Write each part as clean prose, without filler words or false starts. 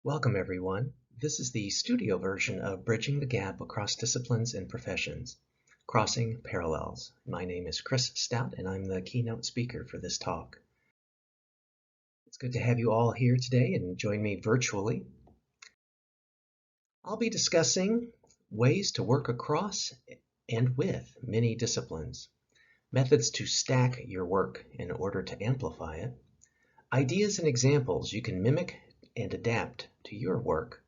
Welcome, everyone. This is the studio version of Bridging the Gap Across Disciplines and Professions, Crossing Parallels. My name is Chris Stout, and I'm the keynote speaker for this talk. It's good to have you all here today and join me virtually. I'll be discussing ways to work across and with many disciplines, methods to stack your work in order to amplify it, ideas and examples you can mimic and adapt to your work.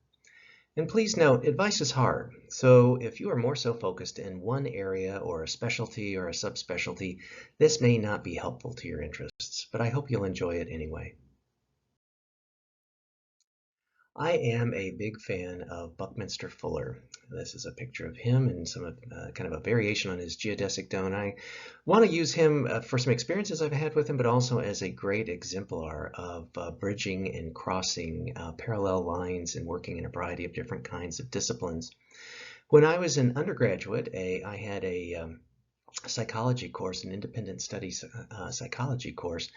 And please note, advice is hard, so if you are more so focused in one area or a specialty or a subspecialty, this may not be helpful to your interests, but I hope you'll enjoy it anyway. I am a big fan of Buckminster Fuller. This is a picture of him and some of kind of a variation on his geodesic dome. I want to use him for some experiences I've had with him, but also as a great exemplar of bridging and crossing parallel lines and working in a variety of different kinds of disciplines. When I was an undergraduate, I had a psychology course, an independent studies psychology course,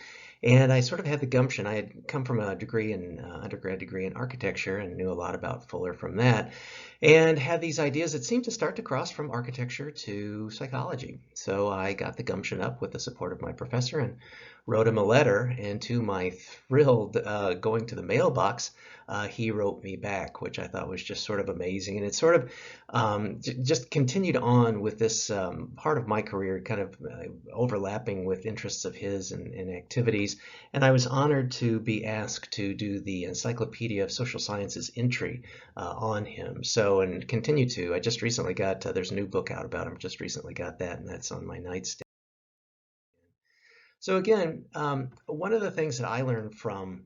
and I sort of had the gumption. I had come from a degree in undergrad degree in architecture and knew a lot about Fuller from that, and had these ideas that seemed to start to cross from architecture to psychology. So I got the gumption up with the support of my professor and wrote him a letter, and to my thrilled going to the mailbox, he wrote me back, which I thought was just sort of amazing. And it sort of just continued on with this part of my career, kind of overlapping with interests of his and activities. And I was honored to be asked to do the Encyclopedia of Social Sciences entry on him. So, and continue to. I just recently got, there's a new book out about him, just recently got that, and that's on my nightstand. So again, one of the things that I learned from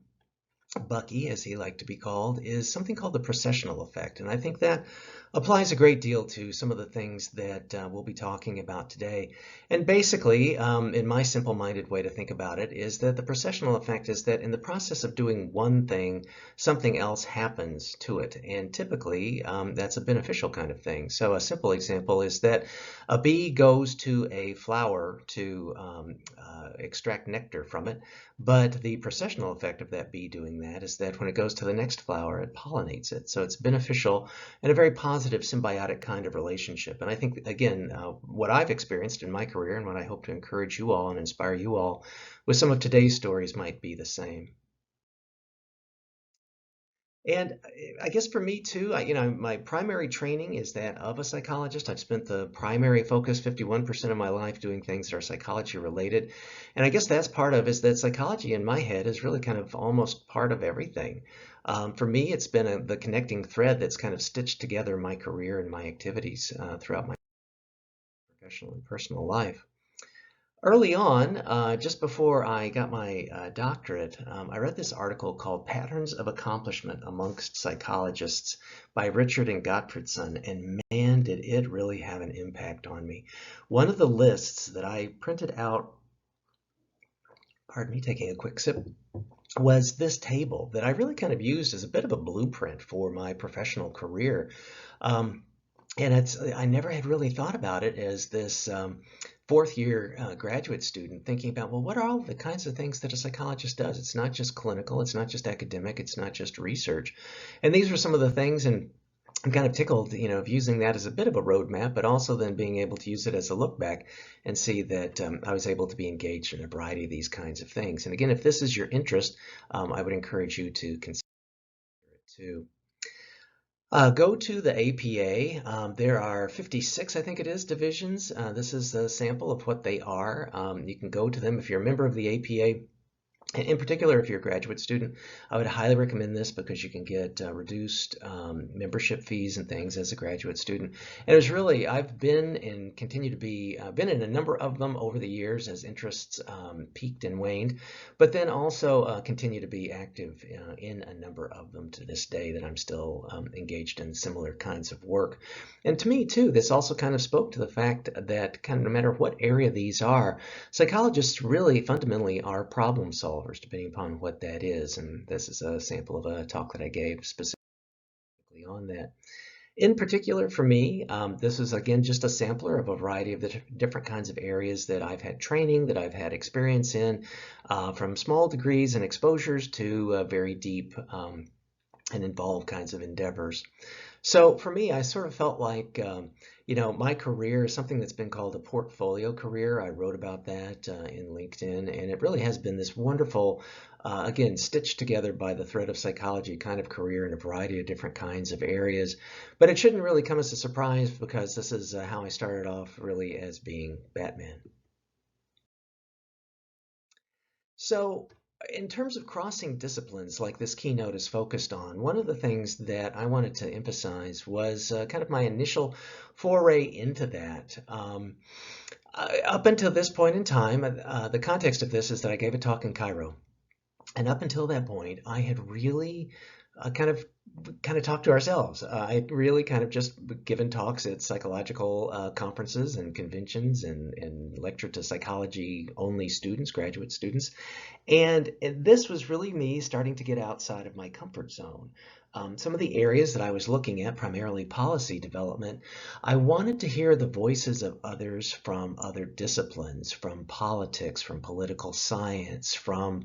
Bucky, as he liked to be called, is something called the processional effect. And I think that applies a great deal to some of the things that we'll be talking about today. And basically, in my simple-minded way to think about it, is that the processional effect is that in the process of doing one thing, something else happens to it. And typically, that's a beneficial kind of thing. So a simple example is that a bee goes to a flower to extract nectar from it, but the processional effect of that bee doing that is that when it goes to the next flower, it pollinates it. So it's beneficial and a very positive symbiotic kind of relationship. And I think, again, what I've experienced in my career and what I hope to encourage you all and inspire you all with some of today's stories might be the same. And I guess for me too, my primary training is that of a psychologist. I've spent the primary focus 51% of my life doing things that are psychology related. And I guess that's part of is that psychology in my head is really kind of almost part of everything. For me, it's been the connecting thread that's kind of stitched together my career and my activities throughout my professional and personal life. Early on, just before I got my doctorate, I read this article called Patterns of Accomplishment Amongst Psychologists by Richard and Gottfredson, and man, did it really have an impact on me. One of the lists that I printed out, pardon me, taking a quick sip, was this table that I really kind of used as a bit of a blueprint for my professional career. And I never had really thought about it as this fourth year graduate student thinking about, well, what are all the kinds of things that a psychologist does? It's not just clinical, it's not just academic, it's not just research. And these were some of the things, and I'm kind of tickled, of using that as a bit of a roadmap, but also then being able to use it as a look back and see that I was able to be engaged in a variety of these kinds of things. And again, if this is your interest, I would encourage you to consider it too. Go to the APA. There are 56, I think it is, divisions. This is a sample of what they are. You can go to them if you're a member of the APA. In particular, if you're a graduate student, I would highly recommend this because you can get reduced membership fees and things as a graduate student. And it was really, I've been and continue to be, been in a number of them over the years as interests peaked and waned, but then also continue to be active in a number of them to this day that I'm still engaged in similar kinds of work. And to me, too, this also kind of spoke to the fact that kind of no matter what area these are, psychologists really fundamentally are problem solvers, depending upon what that is. And this is a sample of a talk that I gave specifically on that. In particular, for me, this is again just a sampler of a variety of the different kinds of areas that I've had training, that I've had experience in, from small degrees and exposures to very deep and involved kinds of endeavors. So for me, I sort of felt like, my career is something that's been called a portfolio career. I wrote about that in LinkedIn, and it really has been this wonderful, again, stitched together by the thread of psychology kind of career in a variety of different kinds of areas. But it shouldn't really come as a surprise because this is how I started off really as being Batman. So, in terms of crossing disciplines, like this keynote is focused on, one of the things that I wanted to emphasize was kind of my initial foray into that. Up until this point in time, the context of this is that I gave a talk in Cairo. And up until that point, I had really kind of talked to ourselves. I had really kind of just given talks at psychological conferences and conventions and lectured to psychology only students, graduate students. And this was really me starting to get outside of my comfort zone. Some of the areas that I was looking at, primarily policy development, I wanted to hear the voices of others from other disciplines, from politics, from political science, from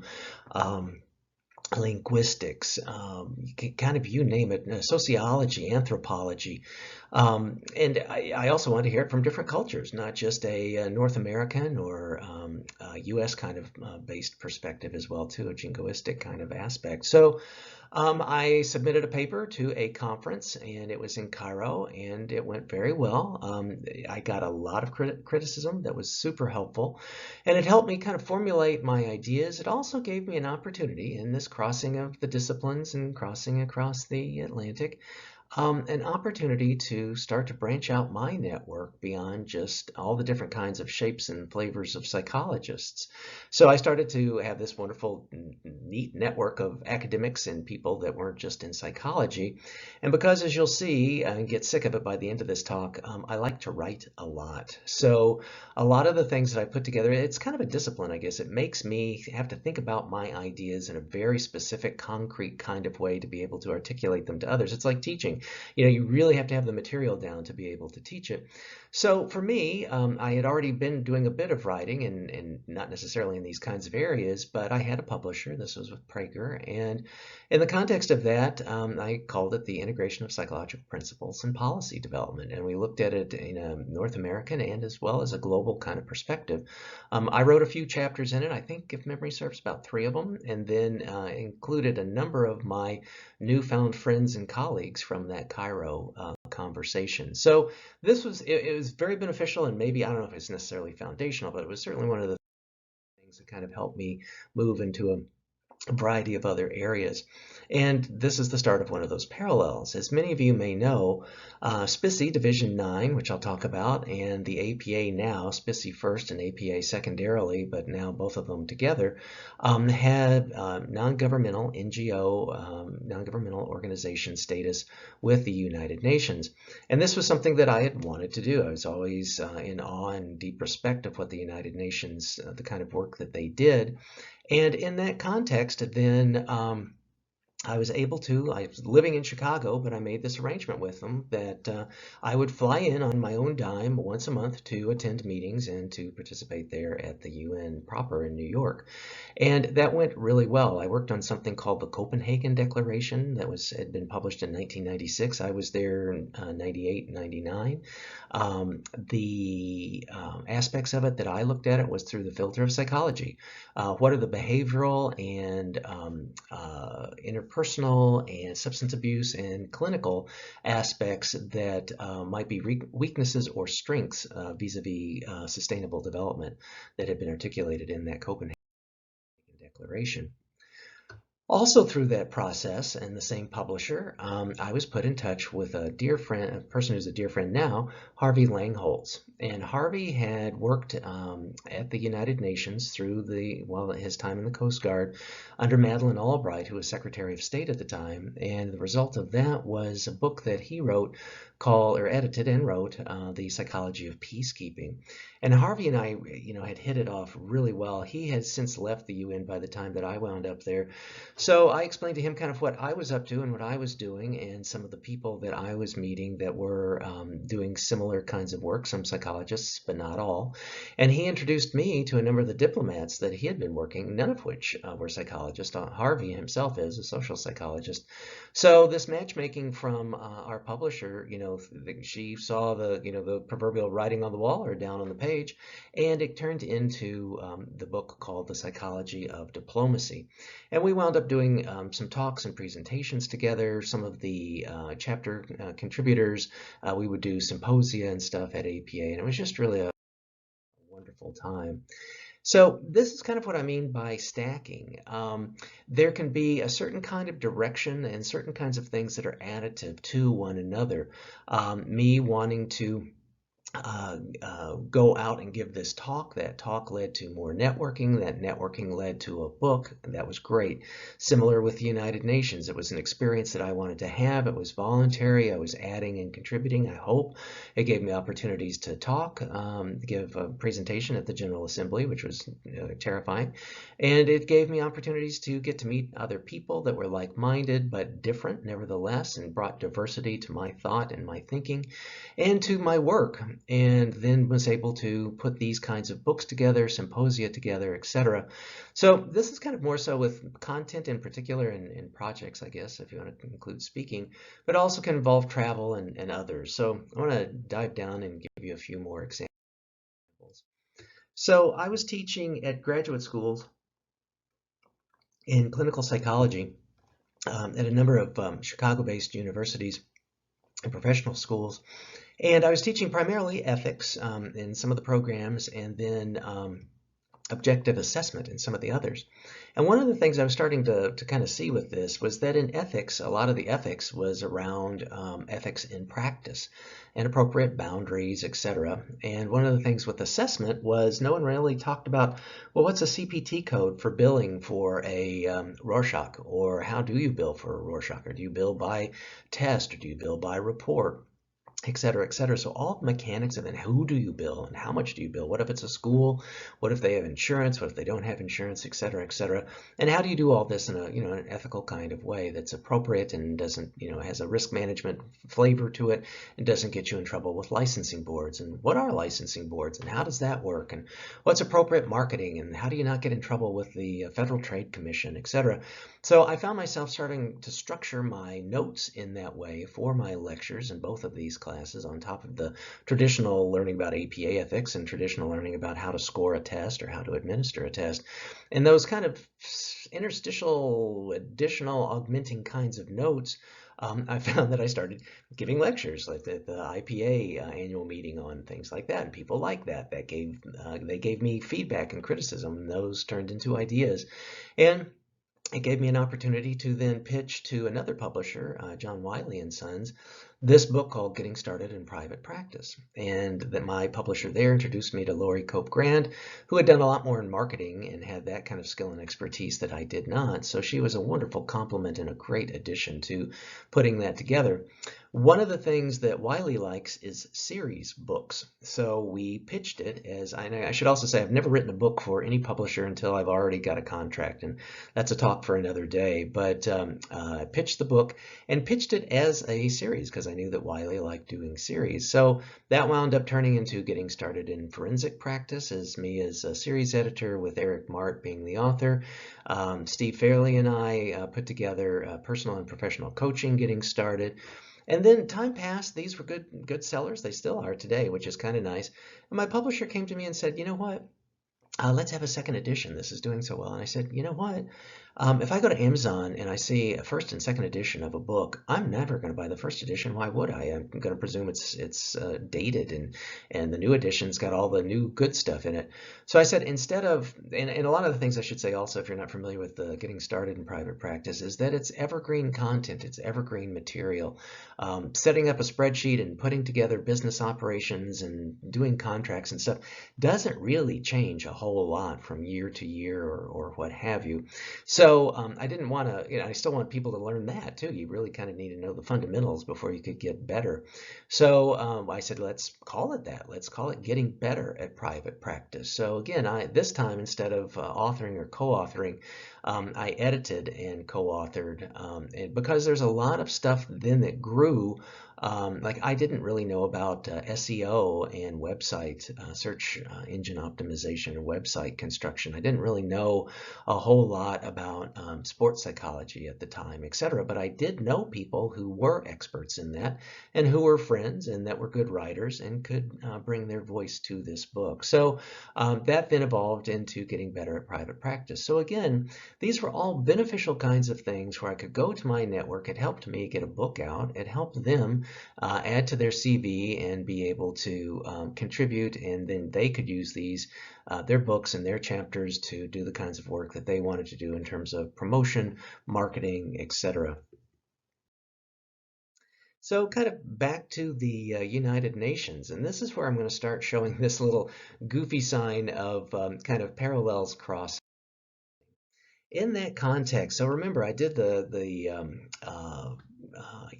linguistics, kind of you name it, sociology, anthropology. And I also wanted to hear it from different cultures, not just a North American or US kind of based perspective as well, too, a jingoistic kind of aspect. So I submitted a paper to a conference, and it was in Cairo, and it went very well. I got a lot of criticism that was super helpful, and it helped me kind of formulate my ideas. It also gave me an opportunity in this crossing of the disciplines and crossing across the Atlantic, an opportunity to start to branch out my network beyond just all the different kinds of shapes and flavors of psychologists. So I started to have this wonderful, neat network of academics and people that weren't just in psychology. And because, as you'll see, and get sick of it by the end of this talk, I like to write a lot. So a lot of the things that I put together, it's kind of a discipline, I guess. It makes me have to think about my ideas in a very specific, concrete kind of way to be able to articulate them to others. It's like teaching. You really have to have the material down to be able to teach it. So for me, I had already been doing a bit of writing and not necessarily in these kinds of areas, but I had a publisher. This was with Prager. And in the context of that, I called it the integration of psychological principles and policy development. And we looked at it in a North American and as well as a global kind of perspective. I wrote a few chapters in it. I think, if memory serves, about 3 of them, and then included a number of my newfound friends and colleagues from that Cairo conversation. So it was very beneficial, and maybe, I don't know if it's necessarily foundational, but it was certainly one of the things that kind of helped me move into a variety of other areas. And this is the start of one of those parallels. As many of you may know, SPICE Division 9, which I'll talk about, and the APA now, SPICE first and APA secondarily, but now both of them together, have non-governmental NGO, non-governmental organization status with the United Nations. And this was something that I had wanted to do. I was always in awe and deep respect of what the United Nations, the kind of work that they did. And in that context, then I was living in Chicago, but I made this arrangement with them that I would fly in on my own dime once a month to attend meetings and to participate there at the UN proper in New York. And that went really well. I worked on something called the Copenhagen Declaration that had been published in 1996. I was there in 98, 99. The aspects of it that I looked at it was through the filter of psychology. What are the behavioral and interpersonal and substance abuse and clinical aspects that might be weaknesses or strengths vis-a-vis sustainable development that had been articulated in that Copenhagen Declaration? Also through that process and the same publisher, I was put in touch with a dear friend, a person who's a dear friend now, Harvey Langholz. And Harvey had worked at the United Nations through his time in the Coast Guard under Madeleine Albright, who was Secretary of State at the time. And the result of that was a book that he wrote called, or edited and wrote, The Psychology of Peacekeeping. And Harvey and I, had hit it off really well. He had since left the UN by the time that I wound up there. So I explained to him kind of what I was up to and what I was doing, and some of the people that I was meeting that were doing similar kinds of work, some psychologists, but not all. And he introduced me to a number of the diplomats that he had been working, none of which were psychologists. Harvey himself is a social psychologist. So this matchmaking from our publisher, she saw the proverbial writing on the wall or down on the page, and it turned into the book called The Psychology of Diplomacy. And we wound up doing some talks and presentations together. Some of the chapter contributors, we would do symposia and stuff at APA, and it was just really a wonderful time. So this is kind of what I mean by stacking. There can be a certain kind of direction and certain kinds of things that are additive to one another. Me wanting to go out and give this talk. That talk led to more networking. That networking led to a book, and that was great. Similar with the United Nations. It was an experience that I wanted to have. It was voluntary. I was adding and contributing, I hope. It gave me opportunities to talk, give a presentation at the General Assembly, which was terrifying. And it gave me opportunities to get to meet other people that were like-minded but different nevertheless, and brought diversity to my thought and my thinking and to my work. And then was able to put these kinds of books together, symposia together, etc. So this is kind of more so with content in particular and projects, I guess, if you want to include speaking, but also can involve travel and others. So I want to dive down and give you a few more examples. So I was teaching at graduate schools in clinical psychology at a number of Chicago-based universities and professional schools. And I was teaching primarily ethics in some of the programs, and then objective assessment in some of the others. And one of the things I was starting to kind of see with this was that in ethics, a lot of the ethics was around ethics in practice and appropriate boundaries, etc. And one of the things with assessment was no one really talked about, well, what's a CPT code for billing for a Rorschach? Or how do you bill for a Rorschach? Or do you bill by test? Or do you bill by report? Et cetera, et cetera. So all the mechanics of it, who do you bill and how much do you bill? What if it's a school? What if they have insurance? What if they don't have insurance, et cetera, et cetera? And how do you do all this in a, an ethical kind of way that's appropriate and doesn't, has a risk management flavor to it and doesn't get you in trouble with licensing boards? And what are licensing boards and how does that work? And what's appropriate marketing and how do you not get in trouble with the Federal Trade Commission, et cetera? So I found myself starting to structure my notes in that way for my lectures in both of these classes, on top of the traditional learning about APA ethics and traditional learning about how to score a test or how to administer a test. And those kind of interstitial, additional, augmenting kinds of notes, I found that I started giving lectures like the IPA annual meeting on things like that, and people liked that. They gave me feedback and criticism, and those turned into ideas. And it gave me an opportunity to then pitch to another publisher, John Wiley & Sons, this book called Getting Started in Private Practice. And that my publisher there introduced me to Lori Cope Grand, who had done a lot more in marketing and had that kind of skill and expertise that I did not. So she was a wonderful complement and a great addition to putting that together. One of the things that Wiley likes is series books. So we pitched it as, I should also say I've never written a book for any publisher until I've already got a contract, and that's a talk for another day. But I pitched the book and pitched it as a series because I knew that Wiley liked doing series. So that wound up turning into Getting Started in Forensic Practice, as me as a series editor with Eric Mart being the author. Steve Fairley and I put together Personal and Professional Coaching, Getting Started. And then time passed. These were good sellers. They still are today, which is kind of nice. And my publisher came to me and said, you know what? Let's have a second edition. This is doing so well. And I said, you know what? If I go to Amazon and I see a first and second edition of a book, I'm never going to buy the first edition. Why would I? I'm going to presume it's dated and the new edition's got all the new good stuff in it. So I said, instead of, and a lot of the things I should say also, if you're not familiar with Getting Started in Private Practice, is that it's evergreen content, it's evergreen material. Setting up a spreadsheet and putting together business operations and doing contracts and stuff doesn't really change a whole lot from year to year or what have you. So So I didn't want to, I still want people to learn that too. You really kind of need to know the fundamentals before you could get better. So I said, let's call it that. Let's call it getting better at private practice. So again, this time instead of authoring or co-authoring, I edited and co-authored, and because there's a lot of stuff then that grew. Like I didn't really know about SEO and website search engine optimization and website construction. I didn't really know a whole lot about sports psychology at the time, etc. But I did know people who were experts in that and who were friends and that were good writers and could bring their voice to this book. So that then evolved into getting better at private practice. So again, these were all beneficial kinds of things where I could go to my network. It helped me get a book out. It helped them add to their CV and be able to contribute, and then they could use these, their books and their chapters to do the kinds of work that they wanted to do in terms of promotion, marketing, etc. So kind of back to the United Nations, and this is where I'm going to start showing this little goofy sign of kind of parallels cross. In that context, so remember I did the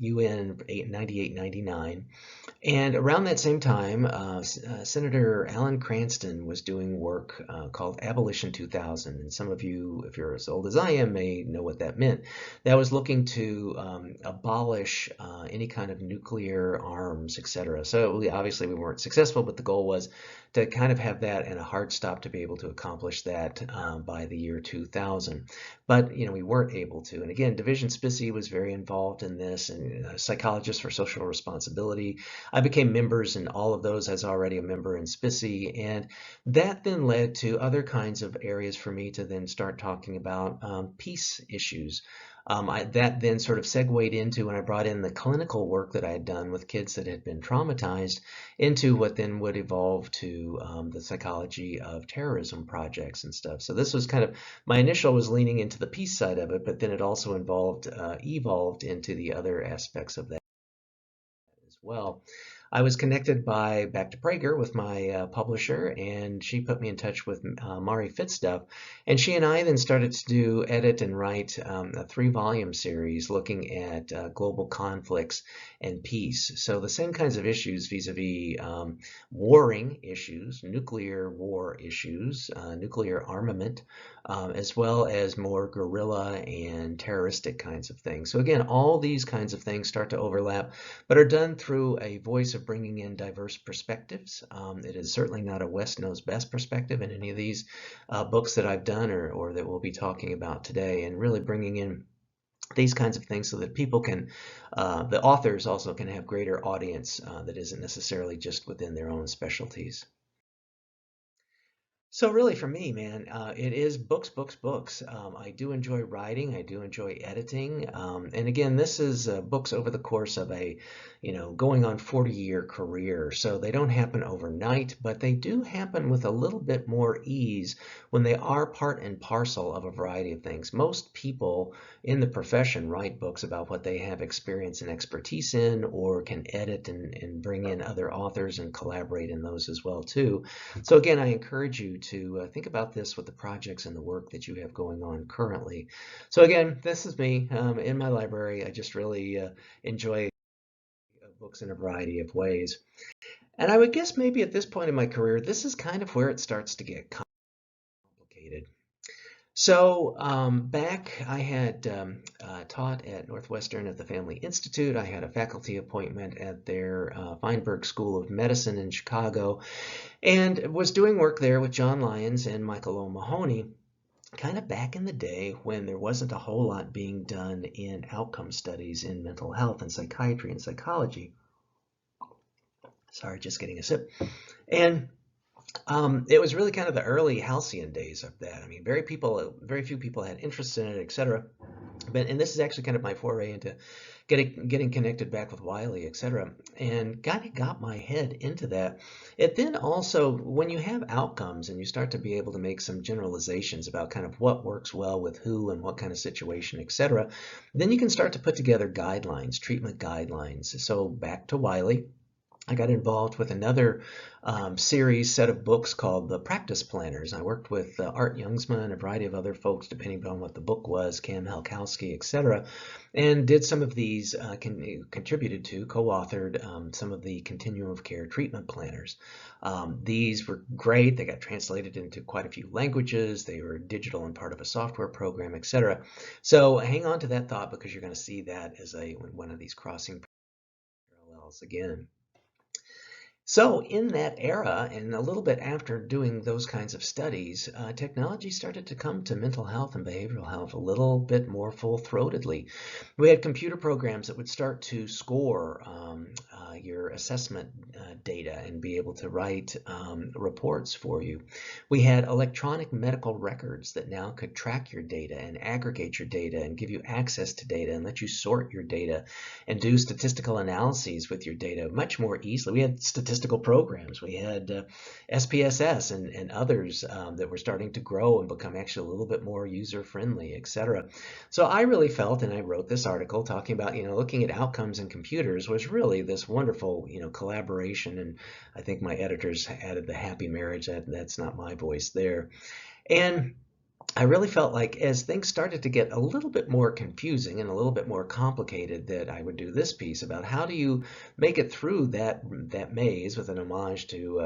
UN 98-99, and around that same time, Senator Alan Cranston was doing work called Abolition 2000. And some of you, if you're as old as I am, may know what that meant. That was looking to abolish any kind of nuclear arms, etc. So obviously we weren't successful, but the goal was to kind of have that and a hard stop to be able to accomplish that by the year 2000. But we weren't able to. And again, Division Spissy was very involved in this, and Psychologists for Social Responsibility. I became members in all of those as already a member in Spissy, and that then led to other kinds of areas for me to then start talking about peace issues. That then sort of segued into when I brought in the clinical work that I had done with kids that had been traumatized into what then would evolve to the psychology of terrorism projects and stuff. So this was kind of, my initial was leaning into the peace side of it, but then it also evolved into the other aspects of that as well. I was connected by Back to Prager with my publisher, and she put me in touch with Mari Fitzduff, and she and I then started to edit and write a 3-volume series looking at global conflicts and peace. So the same kinds of issues vis-a-vis warring issues, nuclear war issues, nuclear armament, as well as more guerrilla and terroristic kinds of things. So again, all these kinds of things start to overlap, but are done through a voice of bringing in diverse perspectives. It is certainly not a West knows best perspective in any of these books that I've done or that we'll be talking about today, and really bringing in these kinds of things so that people can, the authors also can have greater audience that isn't necessarily just within their own specialties. So really for me, man, it is books, books, books. I do enjoy writing. I do enjoy editing. And again, this is books over the course of a, going on 40-year career. So they don't happen overnight, but they do happen with a little bit more ease when they are part and parcel of a variety of things. Most people in the profession write books about what they have experience and expertise in, or can edit and bring in other authors and collaborate in those as well too. So again, I encourage you to think about this with the projects and the work that you have going on currently. So again, this is me in my library. I just really enjoy books in a variety of ways. And I would guess maybe at this point in my career, this is kind of where it starts to get complicated. So back, I had taught at Northwestern at the Family Institute. I had a faculty appointment at their Feinberg School of Medicine in Chicago, and was doing work there with John Lyons and Michael O'Mahony, kind of back in the day when there wasn't a whole lot being done in outcome studies in mental health and psychiatry and psychology. Sorry, just getting a sip. And it was really kind of the early halcyon days of that. I mean, very few people had interest in it, etc. And this is actually kind of my foray into getting connected back with Wiley, etc. And kind of got my head into that. It then also, when you have outcomes and you start to be able to make some generalizations about kind of what works well with who and what kind of situation, etc., then you can start to put together guidelines, treatment guidelines. So back to Wiley. I got involved with another set of books called the Practice Planners. I worked with Art Youngsma and a variety of other folks, depending on what the book was, Cam Halkowski, etc., and did some of these, contributed to, co-authored some of the Continuum of Care treatment planners. These were great. They got translated into quite a few languages. They were digital and part of a software program, etc. So hang on to that thought, because you're going to see that as one of these crossing parallels again. So in that era, and a little bit after doing those kinds of studies, technology started to come to mental health and behavioral health a little bit more full-throatedly. We had computer programs that would start to score your assessment data and be able to write reports for you. We had electronic medical records that now could track your data and aggregate your data and give you access to data and let you sort your data and do statistical analyses with your data much more easily. We had statistical programs. We had SPSS and others that were starting to grow and become actually a little bit more user-friendly, etc. So I really felt, and I wrote this article talking about, looking at outcomes in computers was really this wonderful, collaboration. And I think my editors added the happy marriage. That's not my voice there. And I really felt like as things started to get a little bit more confusing and a little bit more complicated, that I would do this piece about how do you make it through that maze, with an homage to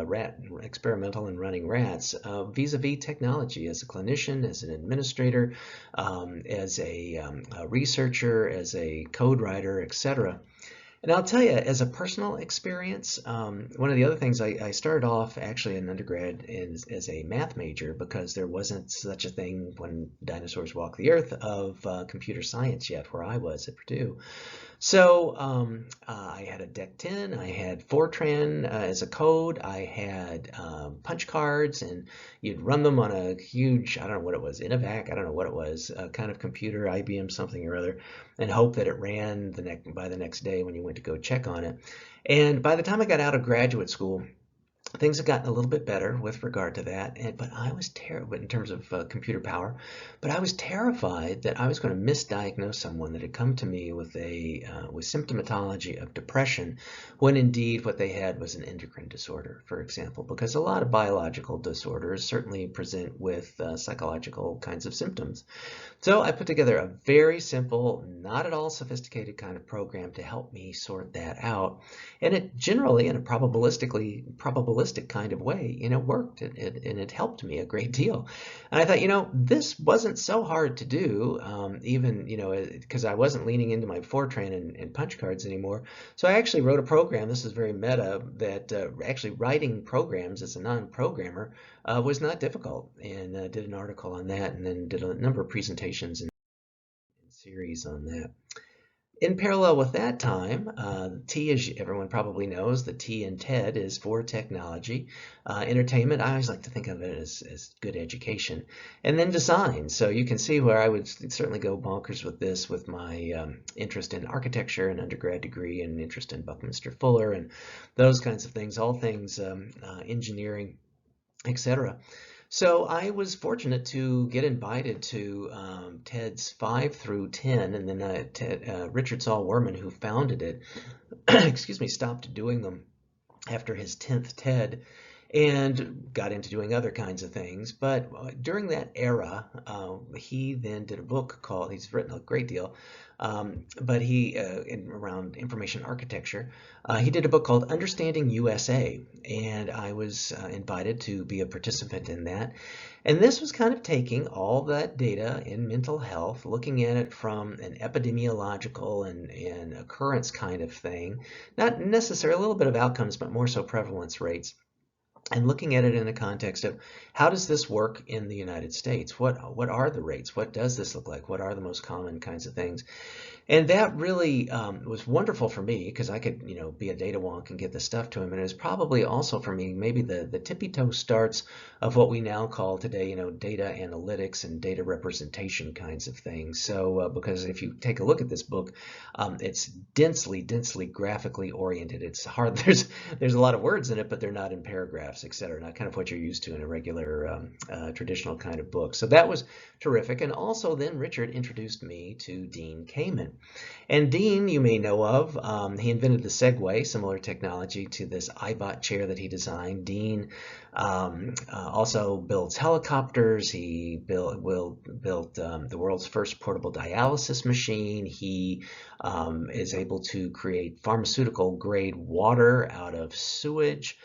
experimental and running rats, vis-a-vis technology as a clinician, as an administrator, as a researcher, as a code writer, etc. And I'll tell you, as a personal experience, one of the other things, I started off actually in undergrad as a math major, because there wasn't such a thing when dinosaurs walked the earth of computer science yet, where I was at Purdue. So I had a Deck 10, I had Fortran as a code, I had punch cards, and you'd run them on a huge, I don't know what it was, Innovac, I don't know what it was, kind of computer, IBM something or other, and hope that it ran by the next day when you went to go check on it. And by the time I got out of graduate school, things have gotten a little bit better with regard to that, but I was terrible in terms of computer power. But I was terrified that I was going to misdiagnose someone that had come to me with with symptomatology of depression, when indeed what they had was an endocrine disorder, for example, because a lot of biological disorders certainly present with psychological kinds of symptoms. So I put together a very simple, not at all sophisticated kind of program to help me sort that out, and it generally, in a probabilistic kind of way, worked, and it helped me a great deal. And I thought, this wasn't so hard to do, even, because I wasn't leaning into my Fortran and punch cards anymore. So I actually wrote a program, this is very meta, that actually writing programs as a non-programmer was not difficult, and did an article on that, and then did a number of presentations and series on that. In parallel with that time, T, as everyone probably knows, the T in TED is for technology, entertainment. I always like to think of it as good education, and then design. So you can see where I would certainly go bonkers with this, with my interest in architecture and undergrad degree, and interest in Buckminster Fuller and those kinds of things, all things engineering, etc. So I was fortunate to get invited to TED's 5 through 10, and then Richard Saul Wurman, who founded it, excuse me, stopped doing them after his 10th TED, and got into doing other kinds of things. But during that era, he then did a book called, he's written a great deal, but around information architecture, he did a book called Understanding USA, and I was invited to be a participant in that. And this was kind of taking all that data in mental health, looking at it from an epidemiological and occurrence kind of thing, not necessarily a little bit of outcomes, but more so prevalence rates, and looking at it in the context of how does this work in the United States? What are the rates? What does this look like? What are the most common kinds of things? And that really was wonderful for me, because I could, be a data wonk and get the stuff to him. And it was probably also for me maybe the tippy toe starts of what we now call today, data analytics and data representation kinds of things. So because if you take a look at this book, it's densely graphically oriented. It's hard. There's a lot of words in it, but they're not in paragraphs, etc. Not kind of what you're used to in a regular traditional kind of book. So that was terrific. And also then Richard introduced me to Dean Kamen. And Dean, you may know of, he invented the Segway, similar technology to this iBot chair that he designed. Dean also builds helicopters. He built the world's first portable dialysis machine. He is able to create pharmaceutical grade water out of sewage.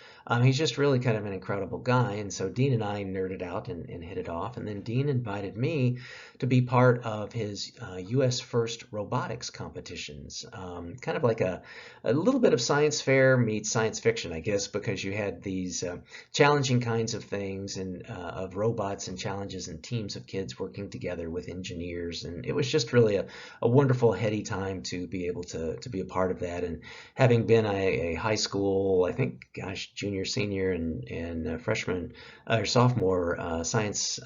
He's just really kind of an incredible guy. And so Dean and I nerded out and hit it off. And then Dean invited me to be part of his U.S. first robotics competitions. Kind of like a little bit of science fair meets science fiction, I guess, because you had these challenging kinds of things and of robots and challenges and teams of kids working together with engineers. And it was just really a wonderful, heady time to be able to be a part of that. And having been a high school, I think, gosh, junior, senior, and freshman or sophomore science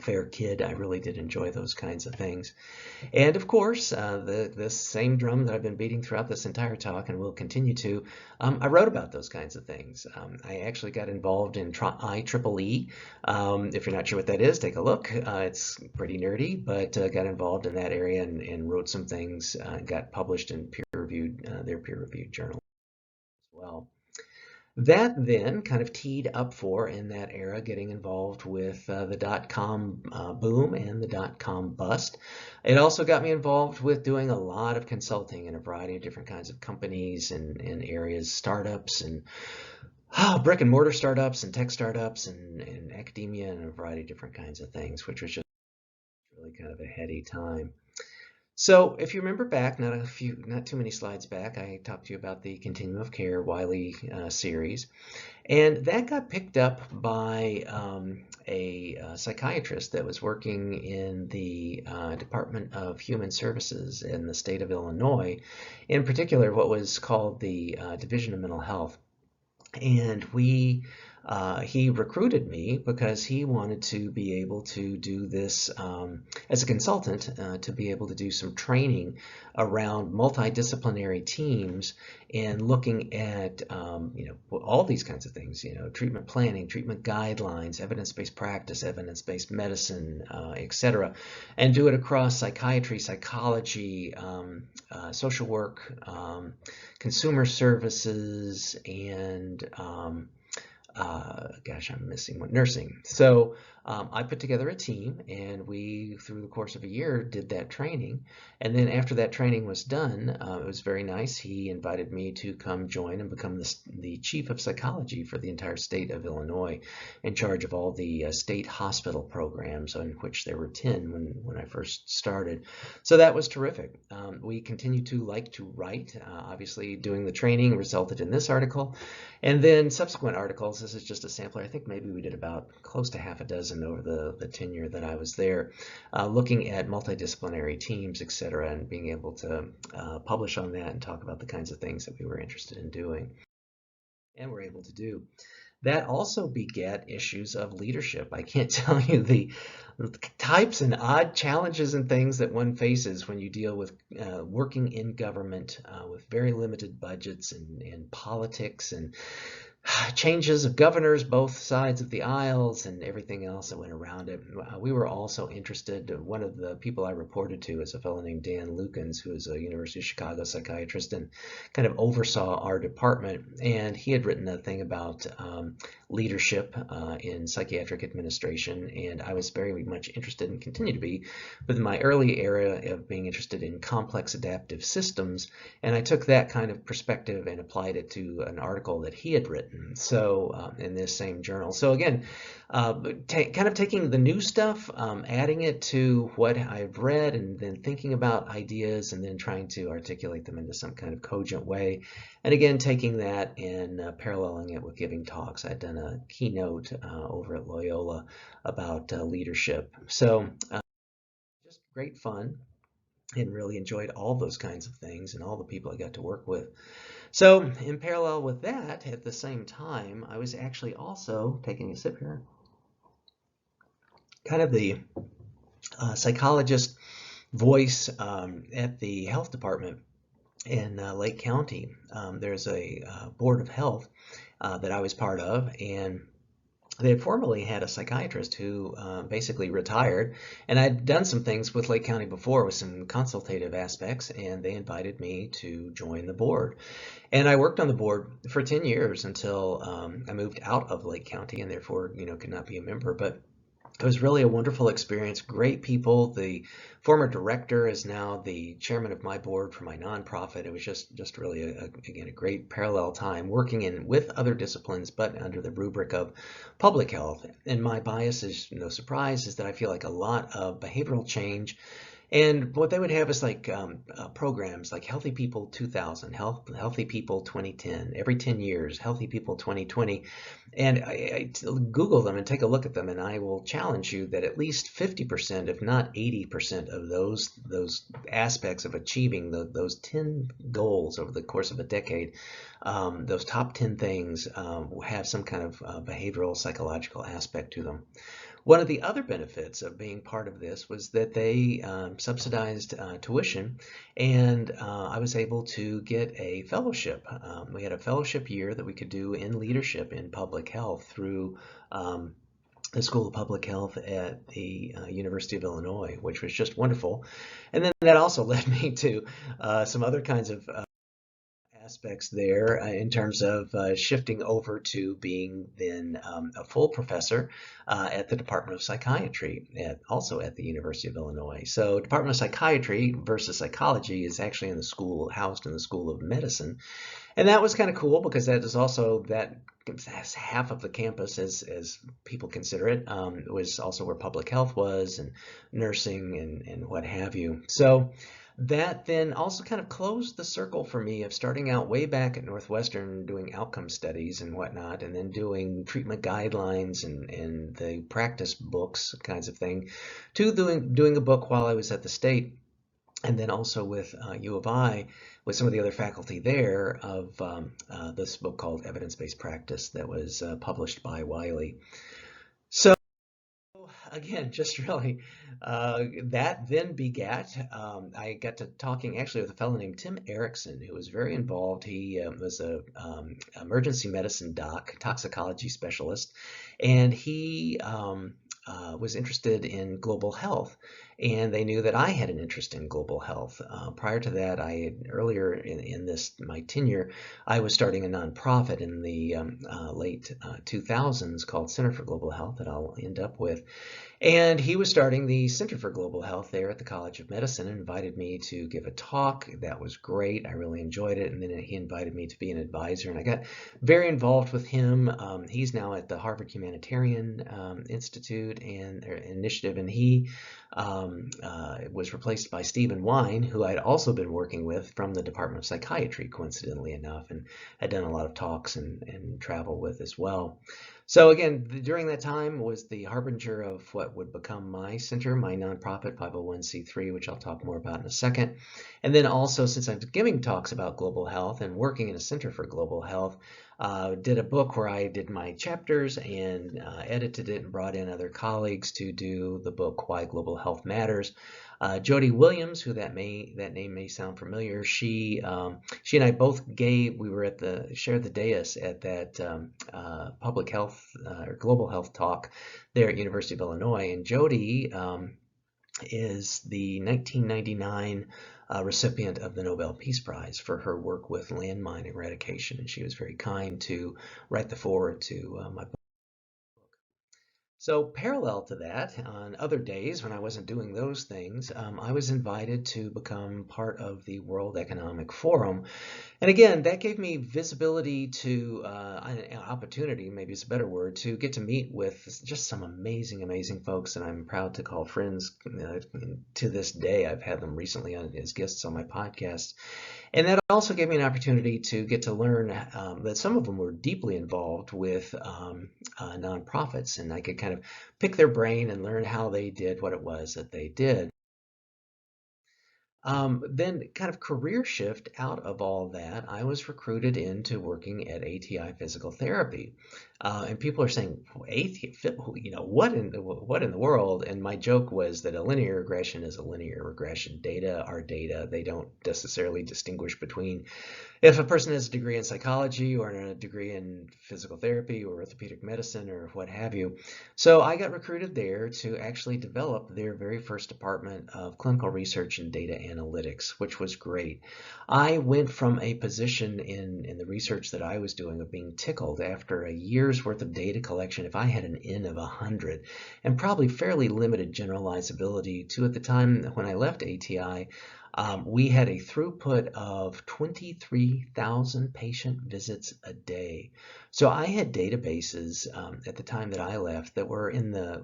fair kid, I really did enjoy those kinds of things. And of course, the same drum that I've been beating throughout this entire talk and will continue to, I wrote about those kinds of things. I actually got involved in IEEE. If you're not sure what that is, take a look. It's pretty nerdy, but got involved in that area and wrote some things, got published in their peer-reviewed journal as well. That then kind of teed up for, in that era, getting involved with the dot-com boom and the dot-com bust. It also got me involved with doing a lot of consulting in a variety of different kinds of companies and areas, startups and brick and mortar startups and tech startups and academia and a variety of different kinds of things, which was just really kind of a heady time. So if you remember back, not too many slides back, I talked to you about the Continuum of Care Wiley series, and that got picked up by a psychiatrist that was working in the Department of Human Services in the state of Illinois, in particular what was called the Division of Mental Health. And he recruited me because he wanted to be able to do this as a consultant, to be able to do some training around multidisciplinary teams and looking at all these kinds of things, treatment planning, treatment guidelines, evidence-based practice, evidence-based medicine, etc., and do it across psychiatry, psychology, social work, consumer services, and gosh, I'm missing one, nursing. So I put together a team, and we, through the course of a year, did that training. And then after that training was done, it was very nice. He invited me to come join and become the chief of psychology for the entire state of Illinois, in charge of all the state hospital programs, on which there were 10 when I first started. So that was terrific. We continue to like to write. Obviously, doing the training resulted in this article. And then subsequent articles, this is just a sampler. I think maybe we did about close to half a dozen over the tenure that I was there, looking at multidisciplinary teams, etc., and being able to publish on that and talk about the kinds of things that we were interested in doing and were able to do. That also begat issues of leadership. I can't tell you the types and odd challenges and things that one faces when you deal with working in government with very limited budgets and politics and changes of governors both sides of the aisles and everything else that went around it. We were also interested, one of the people I reported to is a fellow named Dan Lukens, who is a University of Chicago psychiatrist and kind of oversaw our department. And he had written a thing about leadership in psychiatric administration, and I was very much interested and continue to be with my early era of being interested in complex adaptive systems, and I took that kind of perspective and applied it to an article that he had written. So in this same journal. So again, kind of taking the new stuff, adding it to what I've read, and then thinking about ideas and then trying to articulate them into some kind of cogent way. And again, taking that and paralleling it with giving talks. I'd done a keynote over at Loyola about leadership. So just great fun, and really enjoyed all those kinds of things and all the people I got to work with. So in parallel with that, at the same time, I was actually also taking a sip here, kind of the psychologist voice at the health department in Lake County. There's a board of health that I was part of, and they had formerly had a psychiatrist who basically retired, and I'd done some things with Lake County before with some consultative aspects, and they invited me to join the board. And I worked on the board for 10 years until I moved out of Lake County and therefore, could not be a member. But it was really a wonderful experience. Great people. The former director is now the chairman of my board for my nonprofit. It was just really again a great parallel time working in with other disciplines, but under the rubric of public health. And my bias is no surprise is that I feel like a lot of behavioral change and what they would have is like programs like Healthy People 2000, Healthy People 2010, every 10 years, Healthy People 2020. And I Google them and take a look at them, and I will challenge you that at least 50%, if not 80% of those aspects of achieving those 10 goals over the course of a decade, those top 10 things have some kind of behavioral psychological aspect to them. One of the other benefits of being part of this was that they subsidized tuition, and I was able to get a fellowship. We had a fellowship year that we could do in leadership in public health through the School of Public Health at the University of Illinois, which was just wonderful. And then that also led me to some other kinds of aspects there in terms of shifting over to being then a full professor at the Department of Psychiatry, also at the University of Illinois. So Department of Psychiatry versus Psychology is actually in the school, housed in the School of Medicine. And that was kind of cool because that is also that's half of the campus as people consider it, was also where public health was and nursing and what have you. So that then also kind of closed the circle for me of starting out way back at Northwestern doing outcome studies and whatnot, and then doing treatment guidelines and the practice books kinds of thing, to doing a book while I was at the state, and then also with U of I, with some of the other faculty there, of this book called Evidence-Based Practice that was published by Wiley. So again, just really that then begat, I got to talking actually with a fellow named Tim Erickson, who was very involved. He was a emergency medicine doc, toxicology specialist, and he was interested in global health, and they knew that I had an interest in global health. Prior to that, earlier in this my tenure, I was starting a nonprofit in the late 2000s called Center for Global Health that I'll end up with. And he was starting the Center for Global Health there at the College of Medicine and invited me to give a talk. That was great. I really enjoyed it. And then he invited me to be an advisor, and I got very involved with him. He's now at the Harvard Humanitarian Institute and Initiative, and he was replaced by Stephen Wine, who I'd also been working with from the Department of Psychiatry, coincidentally enough, and had done a lot of talks and travel with as well. So again, during that time was the harbinger of what would become my center, my nonprofit 501c3, which I'll talk more about in a second. And then also, since I'm giving talks about global health and working in a center for global health, did a book where I did my chapters and edited it and brought in other colleagues to do the book Why Global Health Matters. Jody Williams, who that name may sound familiar, she and I both shared the dais at that public health or global health talk there at University of Illinois. And Jody is the 1999 recipient of the Nobel Peace Prize for her work with landmine eradication, and she was very kind to write the foreword to my book. So parallel to that, on other days when I wasn't doing those things, I was invited to become part of the World Economic Forum. And again, that gave me visibility to, an opportunity, maybe it's a better word, to get to meet with just some amazing, amazing folks that I'm proud to call friends to this day. I've had them recently as guests on my podcast. And that also gave me an opportunity to get to learn that some of them were deeply involved with nonprofits, and I could kind of pick their brain and learn how they did what it was that they did. Then kind of career shift out of all that, I was recruited into working at ATI Physical Therapy. And people are saying, what in the world? And my joke was that a linear regression is a linear regression. Data are data. They don't necessarily distinguish between if a person has a degree in psychology or a degree in physical therapy or orthopedic medicine or what have you. So I got recruited there to actually develop their very first department of clinical research and data analytics, which was great. I went from a position in the research that I was doing of being tickled after a year's worth of data collection if I had an N of 100 and probably fairly limited generalizability to at the time when I left ATI, we had a throughput of 23,000 patient visits a day. So I had databases at the time that I left that were in the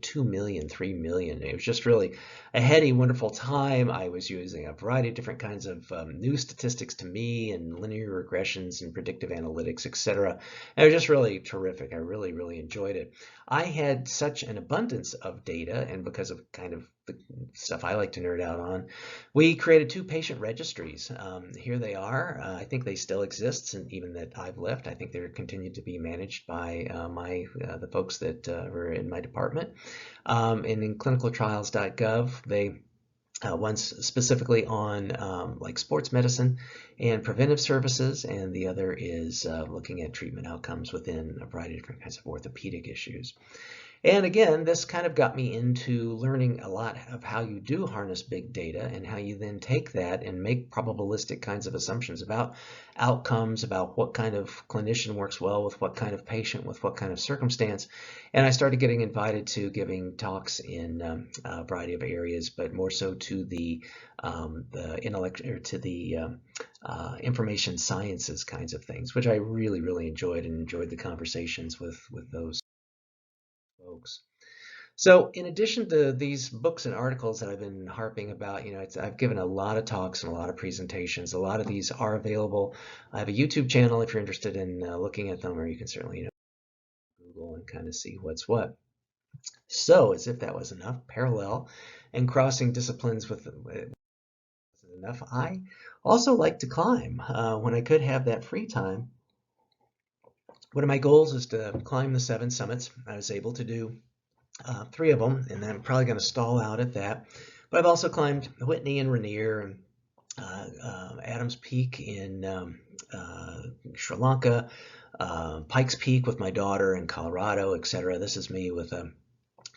2 million, 3 million. It was just really a heady, wonderful time. I was using a variety of different kinds of new statistics to me and linear regressions and predictive analytics, etc. It was just really terrific. I really, really enjoyed it. I had such an abundance of data, and because of kind of the stuff I like to nerd out on, we created 2 patient registries. Here they are. I think they still exist, and even that I've left, I think they're continued to be managed by the folks that were in my department. And in clinicaltrials.gov, they one's specifically on like sports medicine and preventive services, and the other is looking at treatment outcomes within a variety of different kinds of orthopedic issues. And again, this kind of got me into learning a lot of how you do harness big data and how you then take that and make probabilistic kinds of assumptions about outcomes, about what kind of clinician works well with what kind of patient, with what kind of circumstance. And I started getting invited to giving talks in a variety of areas, but more so to the intellect or to the information sciences kinds of things, which I really, really enjoyed, and enjoyed the conversations with those folks. So in addition to these books and articles that I've been harping about, I've given a lot of talks and a lot of presentations. A lot of these are available. I have a YouTube channel if you're interested in looking at them, or you can certainly, Google and kind of see what's what. So as if that was enough, parallel and crossing disciplines with enough, I also like to climb. When I could have that free time, one of my goals is to climb the 7 summits. I was able to do 3 of them, and I'm probably going to stall out at that. But I've also climbed Whitney and Rainier and Adams Peak in Sri Lanka, Pikes Peak with my daughter in Colorado, etc. This is me with a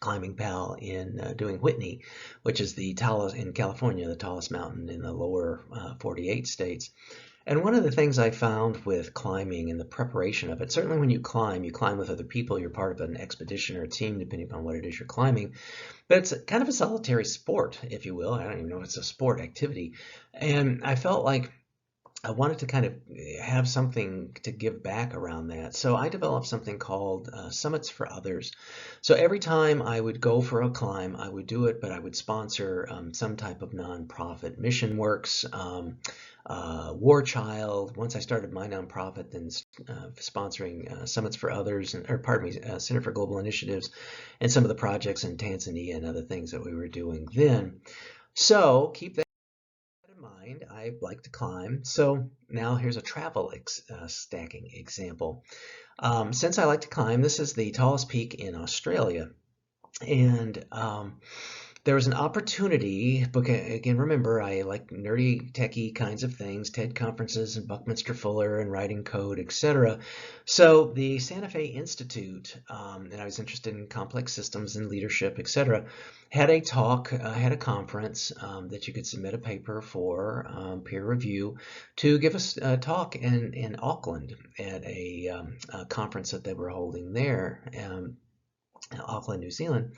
climbing pal in doing Whitney, which is the tallest in California, the tallest mountain in the lower 48 states. And one of the things I found with climbing and the preparation of it, certainly when you climb with other people, you're part of an expedition or a team, depending upon what it is you're climbing, but it's kind of a solitary sport, if you will. I don't even know if it's a sport activity. And I felt like I wanted to kind of have something to give back around that. So I developed something called Summits for Others. So every time I would go for a climb, I would do it, but I would sponsor some type of nonprofit. Mission Works, War Child. Once I started my nonprofit, then sponsoring Summits for Others, Center for Global Initiatives, and some of the projects in Tanzania and other things that we were doing then. So keep that in mind. I like to climb. So now here's a travel stacking example. Since I like to climb, this is the tallest peak in Australia. And there was an opportunity, again, remember, I like nerdy, techie kinds of things, TED conferences and Buckminster Fuller and writing code, etc. So the Santa Fe Institute, and I was interested in complex systems and leadership, etc., had a talk, had a conference that you could submit a paper for peer review to give us a talk in Auckland at a conference that they were holding there, Auckland, New Zealand.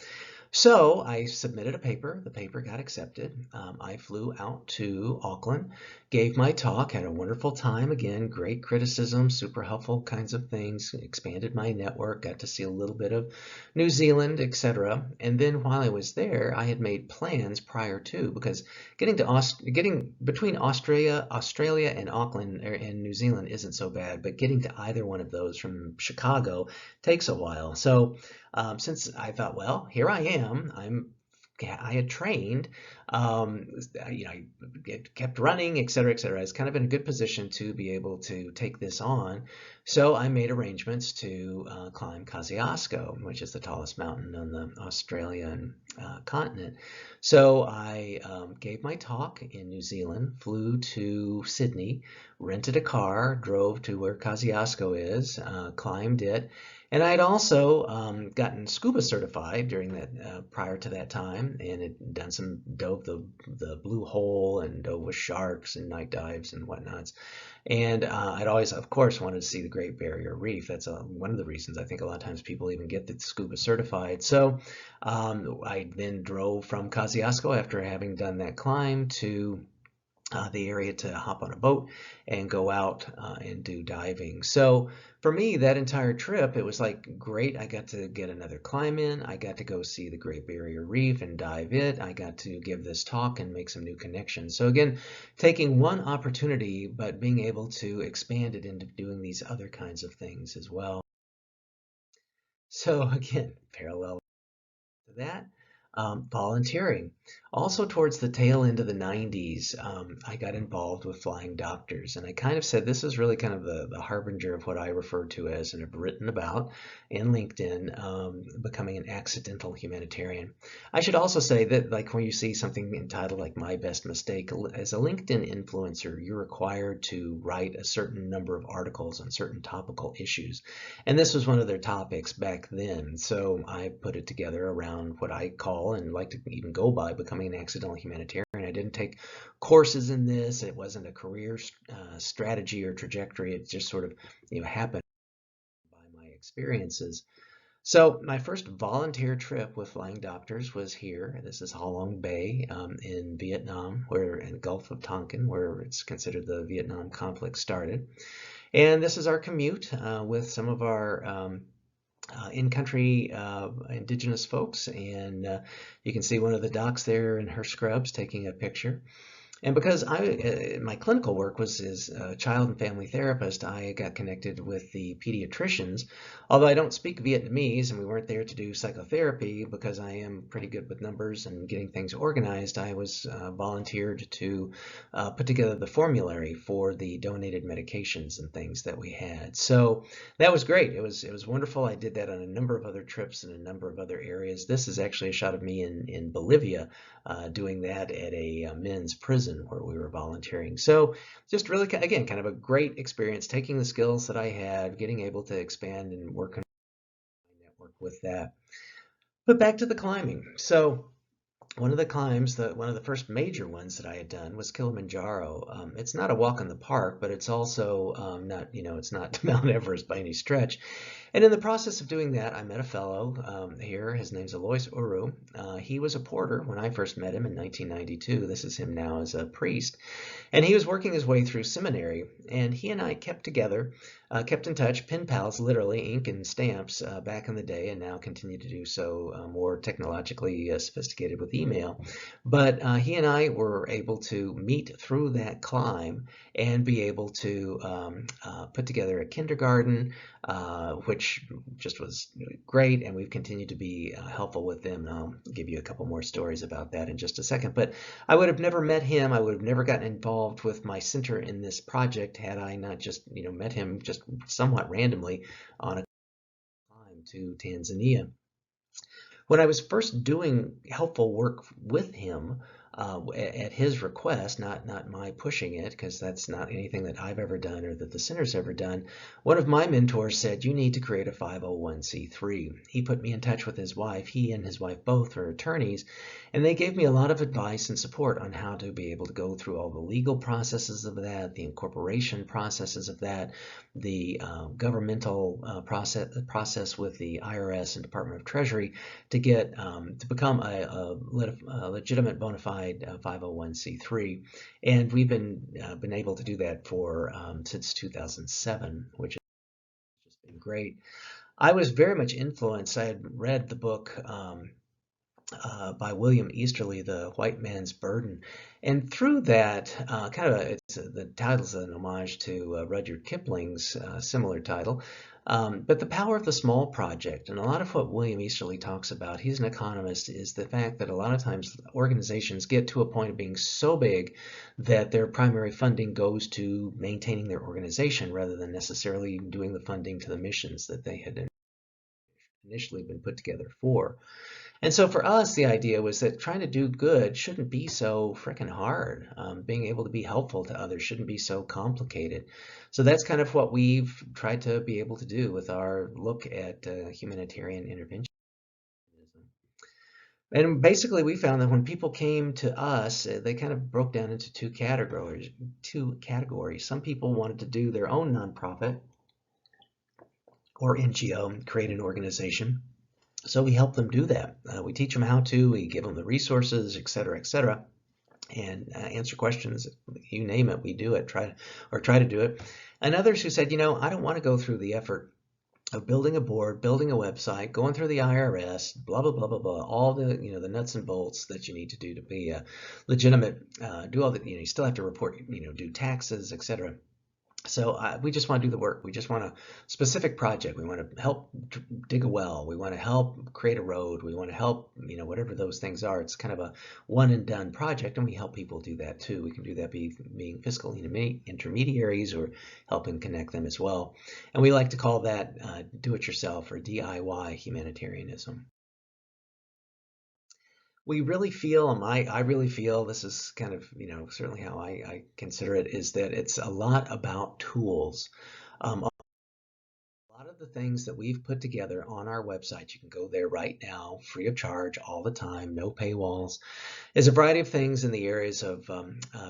So I submitted a paper. The paper got accepted. I flew out to Auckland, gave my talk, had a wonderful time. Again, great criticism, super helpful kinds of things, expanded my network, got to see a little bit of New Zealand, etc. And then while I was there, I had made plans prior to, because getting between Australia and Auckland and New Zealand isn't so bad, but getting to either one of those from Chicago takes a while. So since I thought, well, here I am, I had trained, Um, I kept running, et cetera, et cetera. I was kind of in a good position to be able to take this on. So I made arrangements to climb Kosciuszko, which is the tallest mountain on the Australian continent. So I gave my talk in New Zealand, flew to Sydney, rented a car, drove to where Kosciuszko is, climbed it, and I had also gotten scuba certified during that prior to that time, and had done some dove the blue hole and dove with sharks and night dives and whatnots. And I'd always, of course, wanted to see the Great Barrier Reef. That's one of the reasons I think a lot of times people even get the scuba certified. So I then drove from Kosciuszko after having done that climb to the area to hop on a boat and go out and do diving. So for me, that entire trip, it was like great. I got to get another climb in. I got to go see the Great Barrier Reef and dive it. I got to give this talk and make some new connections. So again, taking one opportunity, but being able to expand it into doing these other kinds of things as well. So again, parallel to that. Volunteering. Also towards the tail end of the 90s, I got involved with flying doctors, and I kind of said this is really kind of the harbinger of what I refer to as, and have written about in LinkedIn, becoming an accidental humanitarian. I should also say that like when you see something entitled like My Best Mistake, as a LinkedIn influencer, you're required to write a certain number of articles on certain topical issues. And this was one of their topics back then. So I put it together around what I call and like to even go by becoming an accidental humanitarian. I didn't take courses in this. It wasn't a career strategy or trajectory. It just sort of happened by my experiences. So my first volunteer trip with flying doctors was here. This is Ha Long Bay in Vietnam, where in the Gulf of Tonkin, where it's considered the Vietnam conflict started. And this is our commute with some of our in-country indigenous folks, and you can see one of the docs there in her scrubs taking a picture. And because my clinical work was as a child and family therapist, I got connected with the pediatricians. Although I don't speak Vietnamese and we weren't there to do psychotherapy, because I am pretty good with numbers and getting things organized, I was volunteered to put together the formulary for the donated medications and things that we had. So that was great. It was wonderful. I did that on a number of other trips in a number of other areas. This is actually a shot of me in Bolivia doing that at a men's prison where we were volunteering. So just really, again, kind of a great experience, taking the skills that I had, getting able to expand and work on my network with that. But back to the climbing. So one of the climbs, one of the first major ones that I had done was Kilimanjaro. It's not a walk in the park, but it's also not, it's not Mount Everest by any stretch. And in the process of doing that, I met a fellow here. His name's Alois Uru. He was a porter when I first met him in 1992. This is him now as a priest. And he was working his way through seminary. And he and I kept together, kept in touch, pen pals, literally, ink and stamps back in the day, and now continue to do so more technologically sophisticated with email. But he and I were able to meet through that climb and be able to put together a kindergarten, which just was great, and we've continued to be helpful with them. And I'll give you a couple more stories about that in just a second. But I would have never met him. I would have never gotten involved with my center in this project had I not just met him just somewhat randomly on a climb to Tanzania. When I was first doing helpful work with him, at his request, not my pushing it, because that's not anything that I've ever done or that the center's ever done, one of my mentors said, you need to create a 501c3. He put me in touch with his wife. He and his wife both are attorneys, and they gave me a lot of advice and support on how to be able to go through all the legal processes of that, the incorporation processes of that, the governmental process with the IRS and Department of Treasury to get to become a legitimate bona fide 501c3, and we've been able to do that for since 2007, which has just been great. I was very much influenced. I had read the book by William Easterly, The White Man's Burden. And through that, the title's an homage to Rudyard Kipling's similar title, but the power of the small project. And a lot of what William Easterly talks about, he's an economist, is the fact that a lot of times organizations get to a point of being so big that their primary funding goes to maintaining their organization rather than necessarily doing the funding to the missions that they had initially been put together for. And so for us, the idea was that trying to do good shouldn't be so frickin' hard. Being able to be helpful to others shouldn't be so complicated. So that's kind of what we've tried to be able to do with our look at humanitarian intervention. And basically, we found that when people came to us, they kind of broke down into two categories. Some people wanted to do their own nonprofit or NGO, create an organization. So we help them do that. We teach them how to, we give them the resources, et cetera, and answer questions. You name it, we do it, try to do it. And others who said, I don't want to go through the effort of building a board, building a website, going through the IRS, blah, blah, blah, blah, blah, all the, the nuts and bolts that you need to do to be a legitimate, do all that, you still have to report, do taxes, et cetera. So we just want to do the work. We just want a specific project. We want to help dig a well. We want to help create a road. We want to help, whatever those things are. It's kind of a one and done project, and we help people do that too. We can do that being fiscal intermediaries or helping connect them as well. And we like to call that do-it-yourself or DIY humanitarianism. We really feel, and I really feel, this is kind of, certainly how I consider it, is that it's a lot about tools. A lot of the things that we've put together on our website, you can go there right now, free of charge, all the time, no paywalls. There's a variety of things in the areas of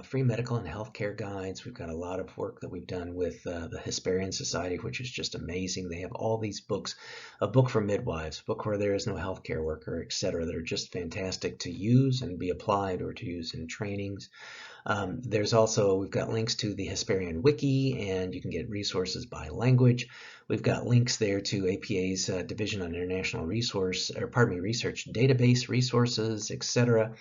free medical and healthcare guides. We've got a lot of work that we've done with the Hesperian Society, which is just amazing. They have all these books, a book for midwives, a book where there is no healthcare worker, etc., that are just fantastic to use and be applied or to use in trainings. We've got links to the Hesperian Wiki, and you can get resources by language. We've got links there to APA's Division on International Research database resources, etc.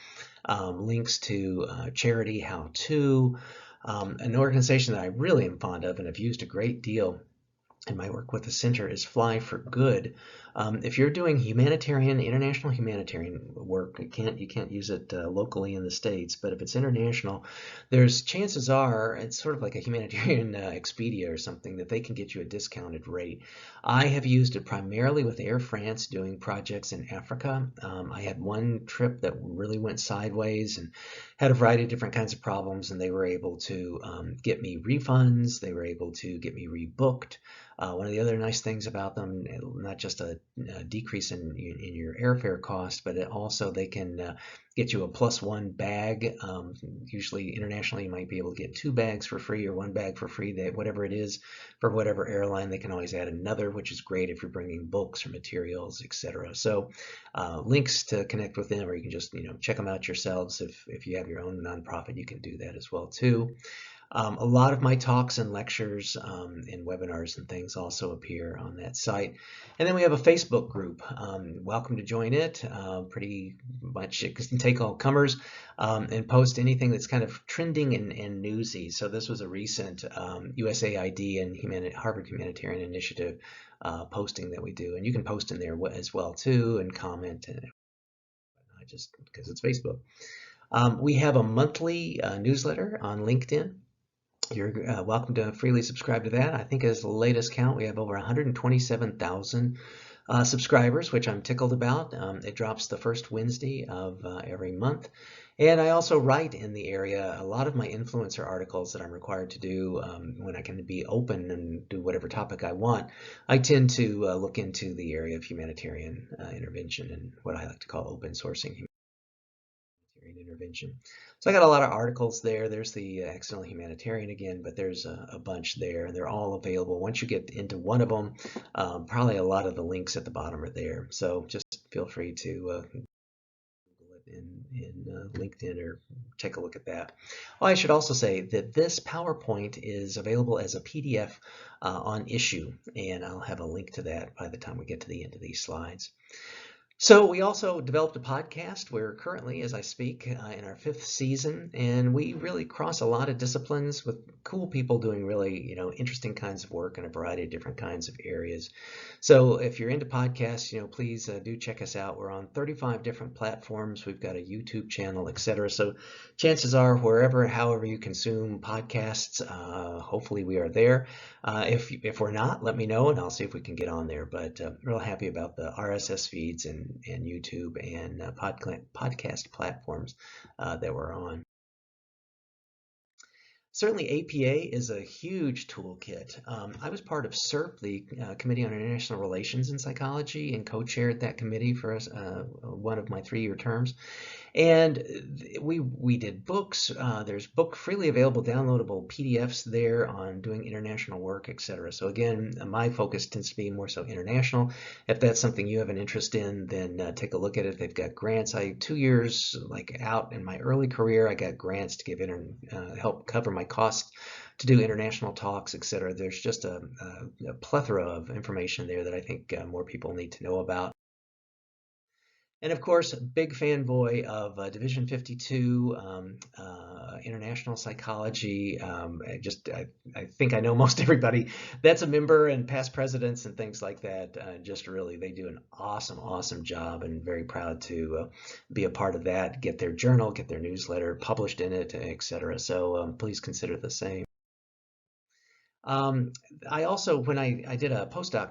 Links to charity how-to. An organization that I really am fond of and have used a great deal in my work with the center is Fly for Good. If you're doing international humanitarian work, you can't use it locally in the States, but if it's international, there's chances are it's sort of like a humanitarian Expedia or something that they can get you a discounted rate. I have used it primarily with Air France doing projects in Africa. I had one trip that really went sideways and had a variety of different kinds of problems, and they were able to get me refunds. They were able to get me rebooked. One of the other nice things about them, not just a decrease in your airfare cost, but they can get you a +1 bag. Usually internationally, you might be able to get 2 bags for free or 1 bag for free. Whatever it is for whatever airline, they can always add another, which is great if you're bringing books or materials, etc. So links to connect with them, or you can just check them out yourselves. If you have your own nonprofit, you can do that as well too. A lot of my talks and lectures and webinars and things also appear on that site. And then we have a Facebook group. Welcome to join it. Pretty much it can take all comers and post anything that's kind of trending and newsy. So this was a recent USAID and Harvard Humanitarian Initiative posting that we do. And you can post in there as well too and comment, and just because it's Facebook. We have a monthly newsletter on LinkedIn. You're welcome to freely subscribe to that. I think as the latest count, we have over 127,000 subscribers, which I'm tickled about. It drops the first Wednesday of every month. And I also write in the area. A lot of my influencer articles that I'm required to do when I can be open and do whatever topic I want, I tend to look into the area of humanitarian intervention and what I like to call open sourcing intervention. So I got a lot of articles there. There's the Accidental Humanitarian again, but there's a bunch there, and they're all available. Once you get into one of them, probably a lot of the links at the bottom are there. So just feel free to Google it in LinkedIn or take a look at that. Oh, I should also say that this PowerPoint is available as a PDF on Issue, and I'll have a link to that by the time we get to the end of these slides. So we also developed a podcast. We're currently, as I speak, in our fifth season, and we really cross a lot of disciplines with cool people doing really, interesting kinds of work in a variety of different kinds of areas. So if you're into podcasts, please do check us out. We're on 35 different platforms. We've got a YouTube channel, etc. So chances are, wherever, however you consume podcasts, hopefully we are there. If we're not, let me know and I'll see if we can get on there. But real happy about the RSS feeds and YouTube and podcast platforms that we're on. Certainly, APA is a huge toolkit. I was part of CERP, the Committee on International Relations in Psychology, and co-chaired that committee for one of my 3-year terms. And we did books. There's freely available downloadable PDFs there on doing international work, etc. So again, my focus tends to be more so international. If that's something you have an interest in, then take a look at it. They've got grants. 2 years out in my early career, I got grants to give help cover my costs to do international talks, etc. There's just a plethora of information there that I think more people need to know about. And of course, big fanboy of Division 52, international psychology. I think I know most everybody that's a member and past presidents and things like that. Just really, they do an awesome job, and very proud to be a part of that, get their journal, get their newsletter published in it, etc. So please consider the same. I also, when I did a postdoc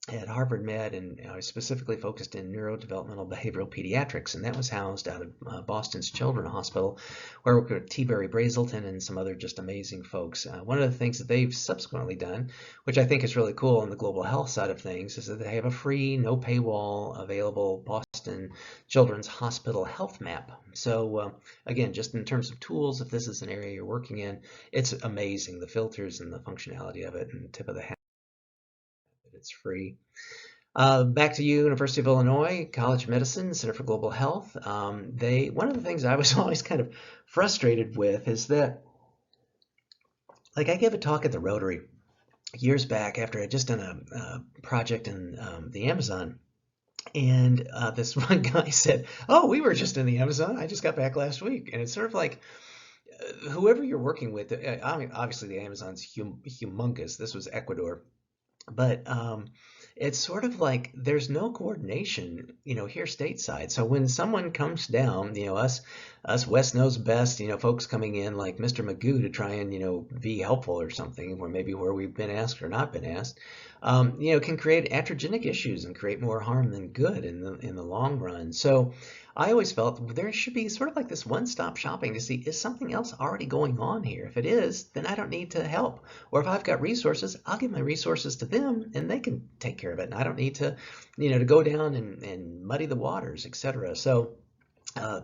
at Harvard Med, and I was specifically focused in neurodevelopmental behavioral pediatrics, and that was housed out of Boston's Children's Hospital, where I worked with T. Barry Brazelton and some other just amazing folks. One of the things that they've subsequently done, which I think is really cool on the global health side of things, is that they have a free, no paywall available Boston Children's Hospital health map. So again, just in terms of tools, if this is an area you're working in, it's amazing, the filters and the functionality of it, and tip of the hat. It's free. Back to you, University of Illinois, College of Medicine, Center for Global Health. One of the things I was always kind of frustrated with is that, I gave a talk at the Rotary years back after I'd just done a project in the Amazon. And this one guy said, "Oh, we were just in the Amazon. I just got back last week." And it's sort of like, whoever you're working with, I mean, obviously the Amazon's humongous. This was Ecuador. But it's sort of like there's no coordination, here stateside. So when someone comes down, us West knows best, folks coming in like Mr. Magoo to try and, be helpful or something, or maybe where we've been asked or not been asked, can create iatrogenic issues and create more harm than good in the long run. So I always felt there should be sort of like this one-stop shopping to see, is something else already going on here? If it is, then I don't need to help. Or if I've got resources, I'll give my resources to them and they can take care of it. And I don't need to, to go down and muddy the waters, etc. So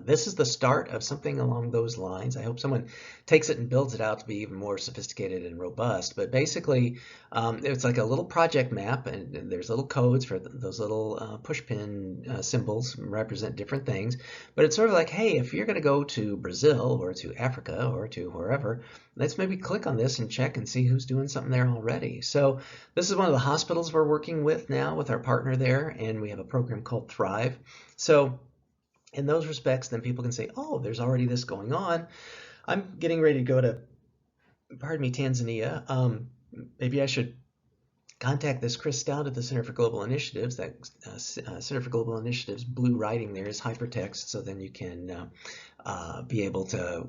this is the start of something along those lines. I hope someone takes it and builds it out to be even more sophisticated and robust. But basically, it's like a little project map, and there's little codes for those little pushpin symbols represent different things. But it's sort of like, hey, if you're going to go to Brazil or to Africa or to wherever, let's maybe click on this and check and see who's doing something there already. So this is one of the hospitals we're working with now with our partner there, and we have a program called Thrive. So in those respects, then people can say, oh, there's already this going on. I'm getting ready to go to, Tanzania. Maybe I should contact this Chris Stout at the Center for Global Initiatives. That Center for Global Initiatives blue writing there is hypertext, so then you can be able to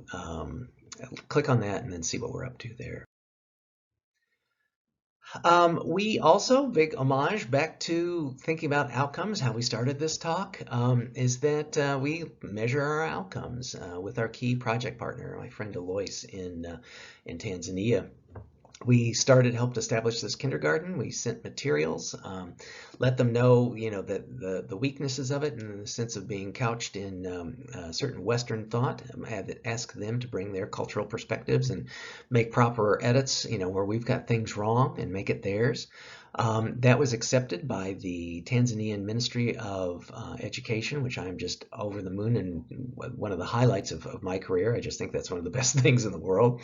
click on that and then see what we're up to there. We also, big homage back to thinking about outcomes, how we started this talk, is that we measure our outcomes with our key project partner, my friend Alois in Tanzania. We helped establish this kindergarten. We sent materials, let them know, that the weaknesses of it and the sense of being couched in certain Western thought. Ask them to bring their cultural perspectives and make proper edits, where we've got things wrong and make it theirs. That was accepted by the Tanzanian Ministry of Education, which I'm just over the moon, and one of the highlights of my career. I just think that's one of the best things in the world.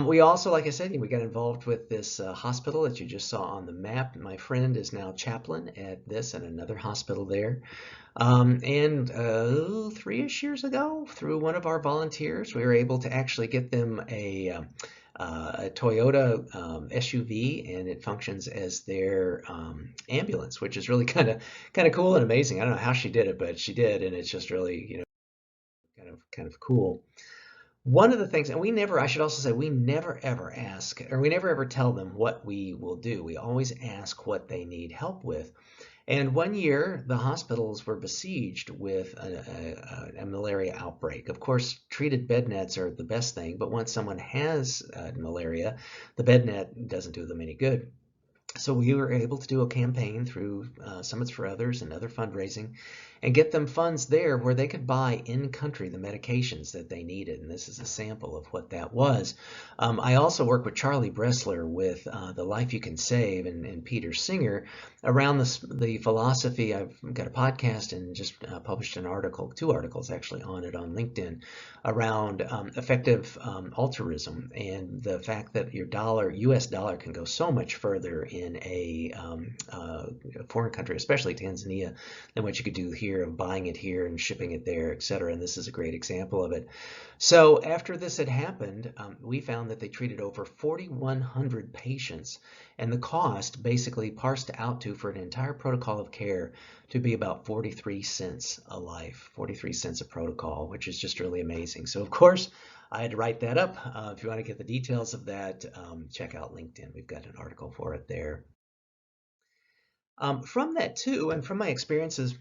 We also, like I said, we got involved with this hospital that you just saw on the map. My friend is now chaplain at this and another hospital there. And 3-ish years ago, through one of our volunteers, we were able to actually get them a Toyota SUV, and it functions as their ambulance, which is really kind of cool and amazing. I don't know how she did it, but she did, and it's just really, kind of cool. One of the things, and I should also say, we never ever ask, or we never ever tell them what we will do. We always ask what they need help with. And one year, the hospitals were besieged with a malaria outbreak. Of course, treated bed nets are the best thing, but once someone has malaria, the bed net doesn't do them any good. So we were able to do a campaign through Summits for Others and other fundraising and get them funds there where they could buy in country the medications that they needed. And this is a sample of what that was. I also work with Charlie Bressler with The Life You Can Save and Peter Singer around the philosophy. I've got a podcast and just published an article, 2 articles actually on it on LinkedIn, around effective altruism and the fact that your US dollar can go so much further in a foreign country, especially Tanzania, than what you could do here of buying it here and shipping it there, etc. And this is a great example of it. So after this had happened, we found that they treated over 4,100 patients, and the cost basically parsed out to, for an entire protocol of care, to be about 43 cents a life, 43 cents a protocol, which is just really amazing. So of course, I had to write that up. If you want to get the details of that, check out LinkedIn. We've got an article for it there. From that too, and from my experiences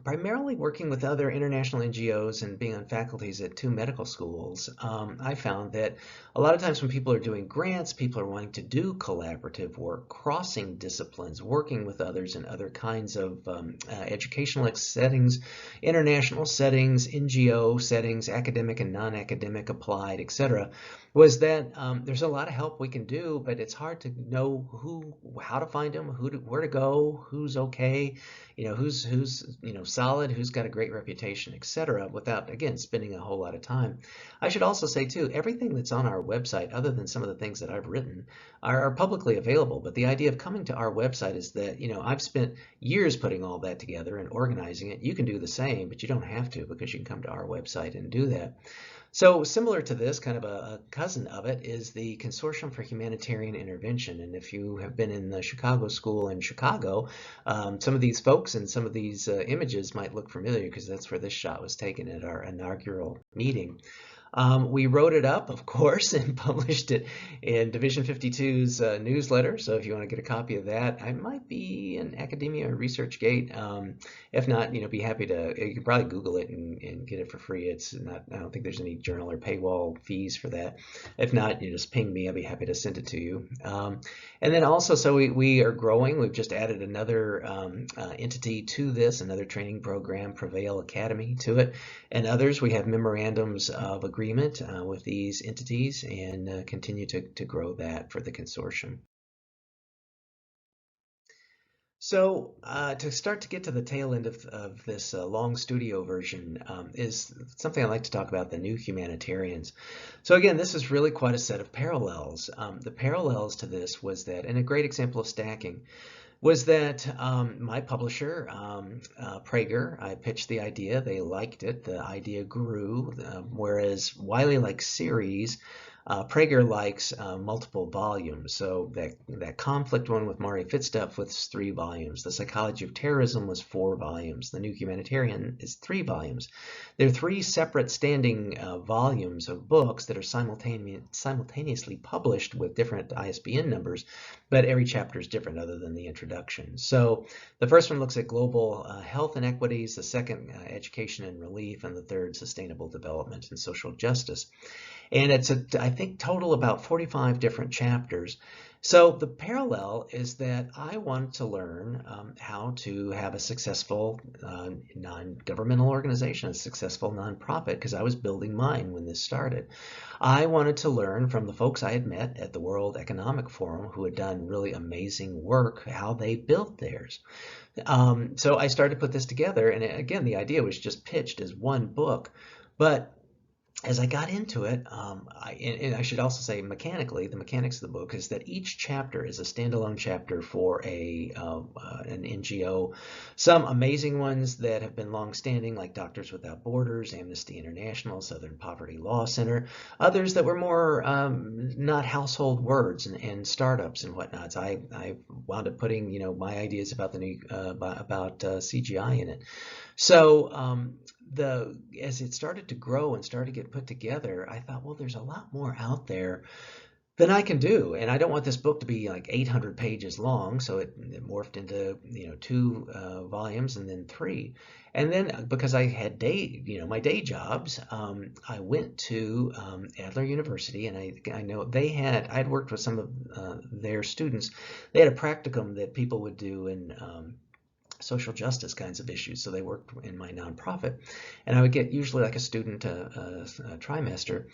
primarily working with other international NGOs and being on faculties at 2 medical schools, I found that a lot of times when people are doing grants, people are wanting to do collaborative work, crossing disciplines, working with others in other kinds of educational settings, international settings, NGO settings, academic and non-academic, applied, etc. Was that there's a lot of help we can do, but it's hard to know how to find them, where to go, who's okay, who's solid, who's got a great reputation, etc., without, again, spending a whole lot of time. I should also say too, everything that's on our website, other than some of the things that I've written, are publicly available. But the idea of coming to our website is that, I've spent years putting all that together and organizing it. You can do the same, but you don't have to, because you can come to our website and do that. So similar to this, kind of a cousin of it, is the Consortium for Humanitarian Intervention. And if you have been in the Chicago School in Chicago, some of these folks and some of these images might look familiar, because that's where this shot was taken at our inaugural meeting. We wrote it up, of course, and published it in Division 52's newsletter. So if you want to get a copy of that, I might be in Academia or ResearchGate. If not, be happy to. You can probably Google it and get it for free. It's not. I don't think there's any journal or paywall fees for that. If not, you just ping me. I'll be happy to send it to you. And then also, so we are growing. We've just added another entity to this, another training program, Prevail Academy, to it, and others. We have memorandums of agreement with these entities, and continue to grow that for the consortium. So to start to get to the tail end of this long studio version is something I'd like to talk about, the new humanitarians. So again, this is really quite a set of parallels. The parallels to this was that, and a great example of stacking, was that my publisher, Prager, I pitched the idea, they liked it, the idea grew, whereas Wiley likes series, Prager likes multiple volumes. So that conflict one with Mari Fitzduff was 3 volumes. The Psychology of Terrorism was 4 volumes. The New Humanitarian is 3 volumes. They're 3 separate standing volumes of books that are simultaneously published with different ISBN numbers, but every chapter is different other than the introduction. So the first one looks at global health inequities, the second education and relief, and the third sustainable development and social justice. And it's I think total about 45 different chapters. So the parallel is that I wanted to learn how to have a successful non-governmental organization, a successful nonprofit, because I was building mine when this started. I wanted to learn from the folks I had met at the World Economic Forum who had done really amazing work, how they built theirs. So I started to put this together, and again, the idea was just pitched as one book, but as I got into it, and I should also say mechanically, the mechanics of the book is that each chapter is a standalone chapter for an NGO. Some amazing ones that have been long-standing, like Doctors Without Borders, Amnesty International, Southern Poverty Law Center. Others that were more not household words and startups and whatnots. I wound up putting my ideas about the new about CGI in it. So as it started to grow and started to get put together, I thought, well, there's a lot more out there than I can do, and I don't want this book to be like 800 pages long. So it morphed into 2 volumes and then 3, and then because I had my day jobs, I went to Adler University, and I know I'd worked with some of their students. They had a practicum that people would do in social justice kinds of issues. So they worked in my nonprofit, and I would get usually like a student a trimester.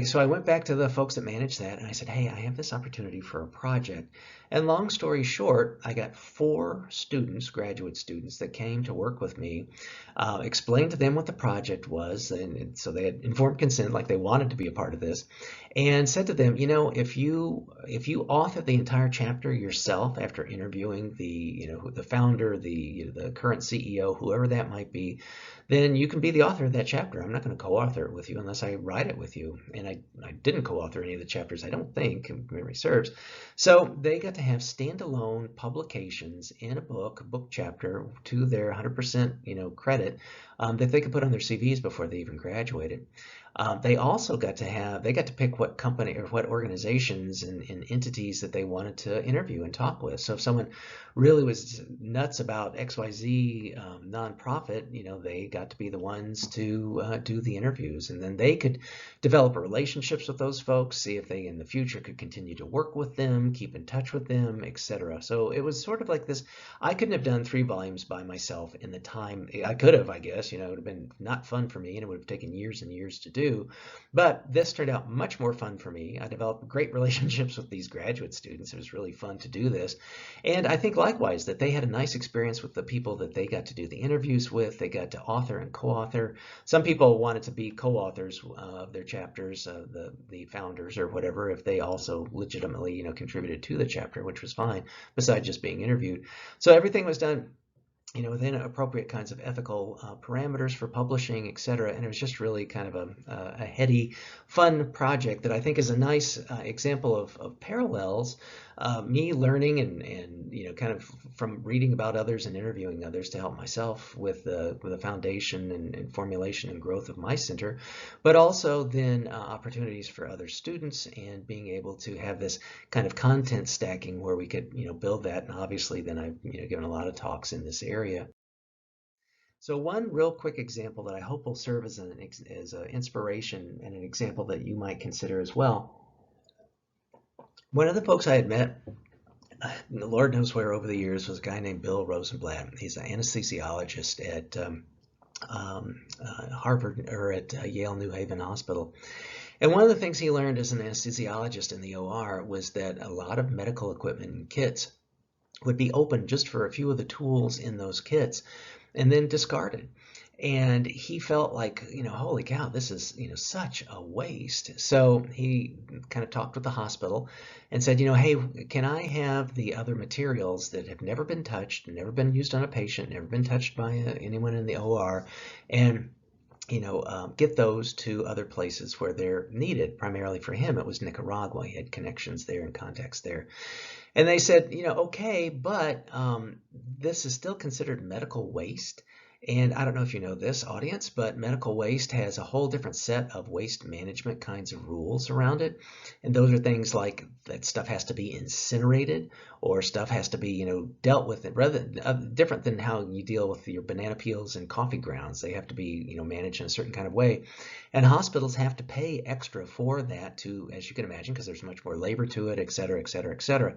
So I went back to the folks that managed that, and I said, hey, I have this opportunity for a project. And long story short, I got 4 students, graduate students, that came to work with me, explained to them what the project was, and so they had informed consent, like they wanted to be a part of this, and said to them, if you author the entire chapter yourself after interviewing the founder, the current CEO, whoever that might be, then you can be the author of that chapter. I'm not going to co-author it with you unless I write it with you. And I didn't co-author any of the chapters, I don't think, if memory serves. So they got to have standalone publications in a book chapter, to their 100% credit, that they could put on their CVs before they even graduated. They also got to pick what company or what organizations and entities that they wanted to interview and talk with. So if someone really was nuts about XYZ nonprofit, they got to be the ones to do the interviews, and then they could develop relationships with those folks, see if they in the future could continue to work with them, keep in touch with them, etc. So it was sort of like this. I couldn't have done 3 volumes by myself in the time. I could have, I guess, it would have been not fun for me, and it would have taken years and years to do. But this turned out much more fun for me. I developed great relationships with these graduate students. It was really fun to do this. And I think likewise that they had a nice experience with the people that they got to do the interviews with. They got to author and co-author. Some people wanted to be co-authors of their chapters, the founders or whatever, if they also legitimately, contributed to the chapter, which was fine, besides just being interviewed. So everything was done within appropriate kinds of ethical parameters for publishing, etc. And it was just really kind of a heady, fun project that I think is a nice example of parallels, me learning and kind of from reading about others and interviewing others to help myself with the foundation and formulation and growth of my center, but also then opportunities for other students and being able to have this kind of content stacking where we could build that. And obviously then I've given a lot of talks in this area. So one real quick example that I hope will serve as an inspiration and an example that you might consider as well. One of the folks I had met, the Lord knows where over the years, was a guy named Bill Rosenblatt. He's an anesthesiologist at Harvard or at Yale New Haven Hospital. And one of the things he learned as an anesthesiologist in the OR was that a lot of medical equipment and kits would be opened just for a few of the tools in those kits and then discarded. And he felt like, holy cow, this is, such a waste. So he kind of talked with the hospital and said, hey, can I have the other materials that have never been touched, never been used on a patient, never been touched by anyone in the OR, and get those to other places where they're needed. Primarily for him, it was Nicaragua. He had connections there and contacts there. And they said, okay, but this is still considered medical waste. And I don't know if you know this, audience, but medical waste has a whole different set of waste management kinds of rules around it. And those are things like that stuff has to be incinerated, or stuff has to be, dealt with it rather different than how you deal with your banana peels and coffee grounds. They have to be, managed in a certain kind of way. And hospitals have to pay extra for that to, as you can imagine, because there's much more labor to it, et cetera, et cetera, et cetera.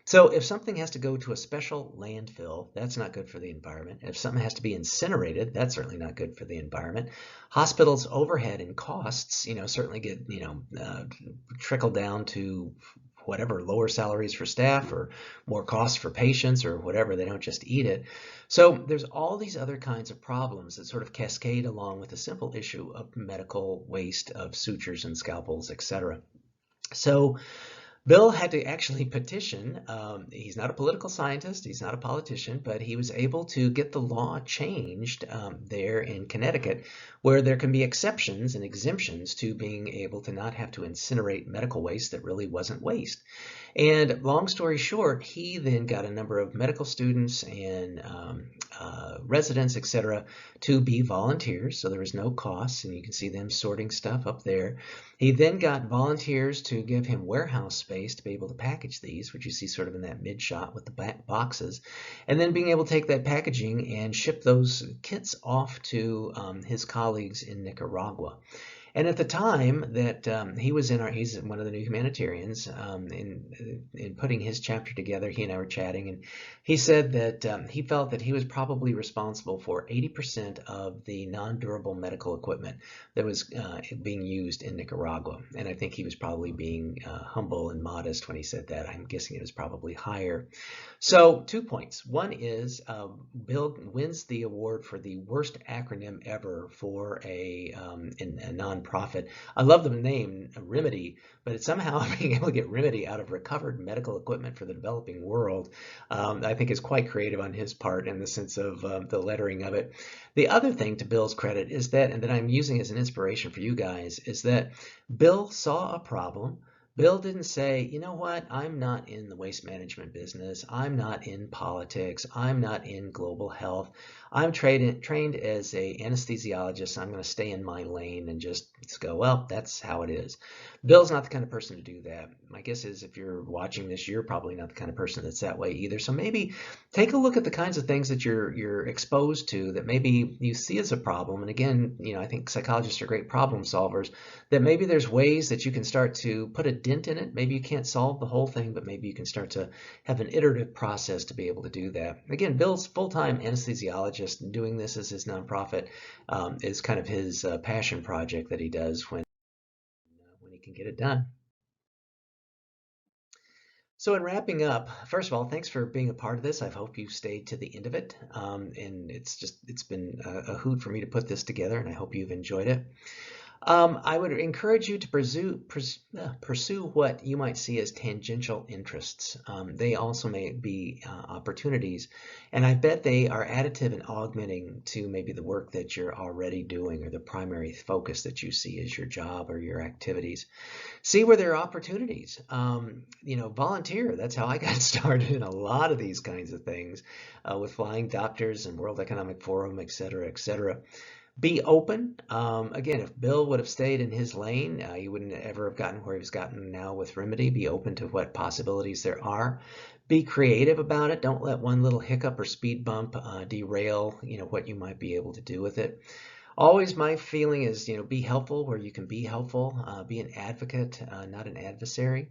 So if something has to go to a special landfill, that's not good for the environment. If something has to be incinerated, that's certainly not good for the environment. Hospitals' overhead and costs, certainly get, trickle down to whatever, lower salaries for staff or more costs for patients or whatever. They don't just eat it. So there's all these other kinds of problems that sort of cascade along with the simple issue of medical waste of sutures and scalpels, etc. So Bill had to actually petition. He's not a political scientist, he's not a politician, but he was able to get the law changed there in Connecticut, where there can be exceptions and exemptions to being able to not have to incinerate medical waste that really wasn't waste. And long story short, he then got a number of medical students and residents, etc., to be volunteers. So there was no cost, and you can see them sorting stuff up there. He then got volunteers to give him warehouse space to be able to package these, which you see sort of in that mid shot with the boxes, and then being able to take that packaging and ship those kits off to his colleagues in Nicaragua. And at the time that he's one of the new humanitarians, in putting his chapter together, he and I were chatting, and he said that he felt that he was probably responsible for 80% of the non-durable medical equipment that was being used in Nicaragua. And I think he was probably being humble and modest when he said that. I'm guessing it was probably higher. So 2 points. One is Bill wins the award for the worst acronym ever for a nonprofit. I love the name Remedy, but it's somehow being able to get Remedy out of recovered medical equipment for the developing world, I think is quite creative on his part in the sense of the lettering of it. The other thing to Bill's credit is that, and that I'm using as an inspiration for you guys, is that Bill saw a problem. Bill didn't say, you know what, I'm not in the waste management business. I'm not in politics. I'm not in global health. I'm trained as a anesthesiologist. I'm going to stay in my lane and just go, well, that's how it is. Bill's not the kind of person to do that. My guess is if you're watching this, you're probably not the kind of person that's that way either. So maybe take a look at the kinds of things that you're exposed to that maybe you see as a problem. And again, I think psychologists are great problem solvers, that maybe there's ways that you can start to put a dent in it. Maybe you can't solve the whole thing, but maybe you can start to have an iterative process to be able to do that. Again, Bill's full-time anesthesiologist, and doing this as his nonprofit is kind of his passion project that he does when he can get it done. So in wrapping up, first of all, thanks for being a part of this. I hope you stayed to the end of it. And it's been a hoot for me to put this together, and I hope you've enjoyed it. I would encourage you to pursue what you might see as tangential interests. They also may be opportunities, and I bet they are additive and augmenting to maybe the work that you're already doing or the primary focus that you see as your job or your activities. See where there are opportunities. Volunteer. That's how I got started in a lot of these kinds of things with Flying Doctors and World Economic Forum, et cetera, et cetera. Be open. Again, if Bill would have stayed in his lane, he wouldn't ever have gotten where he's gotten now with Remedy. Be open to what possibilities there are. Be creative about it. Don't let one little hiccup or speed bump derail, what you might be able to do with it. Always my feeling is, be helpful where you can be helpful. Be an advocate, not an adversary.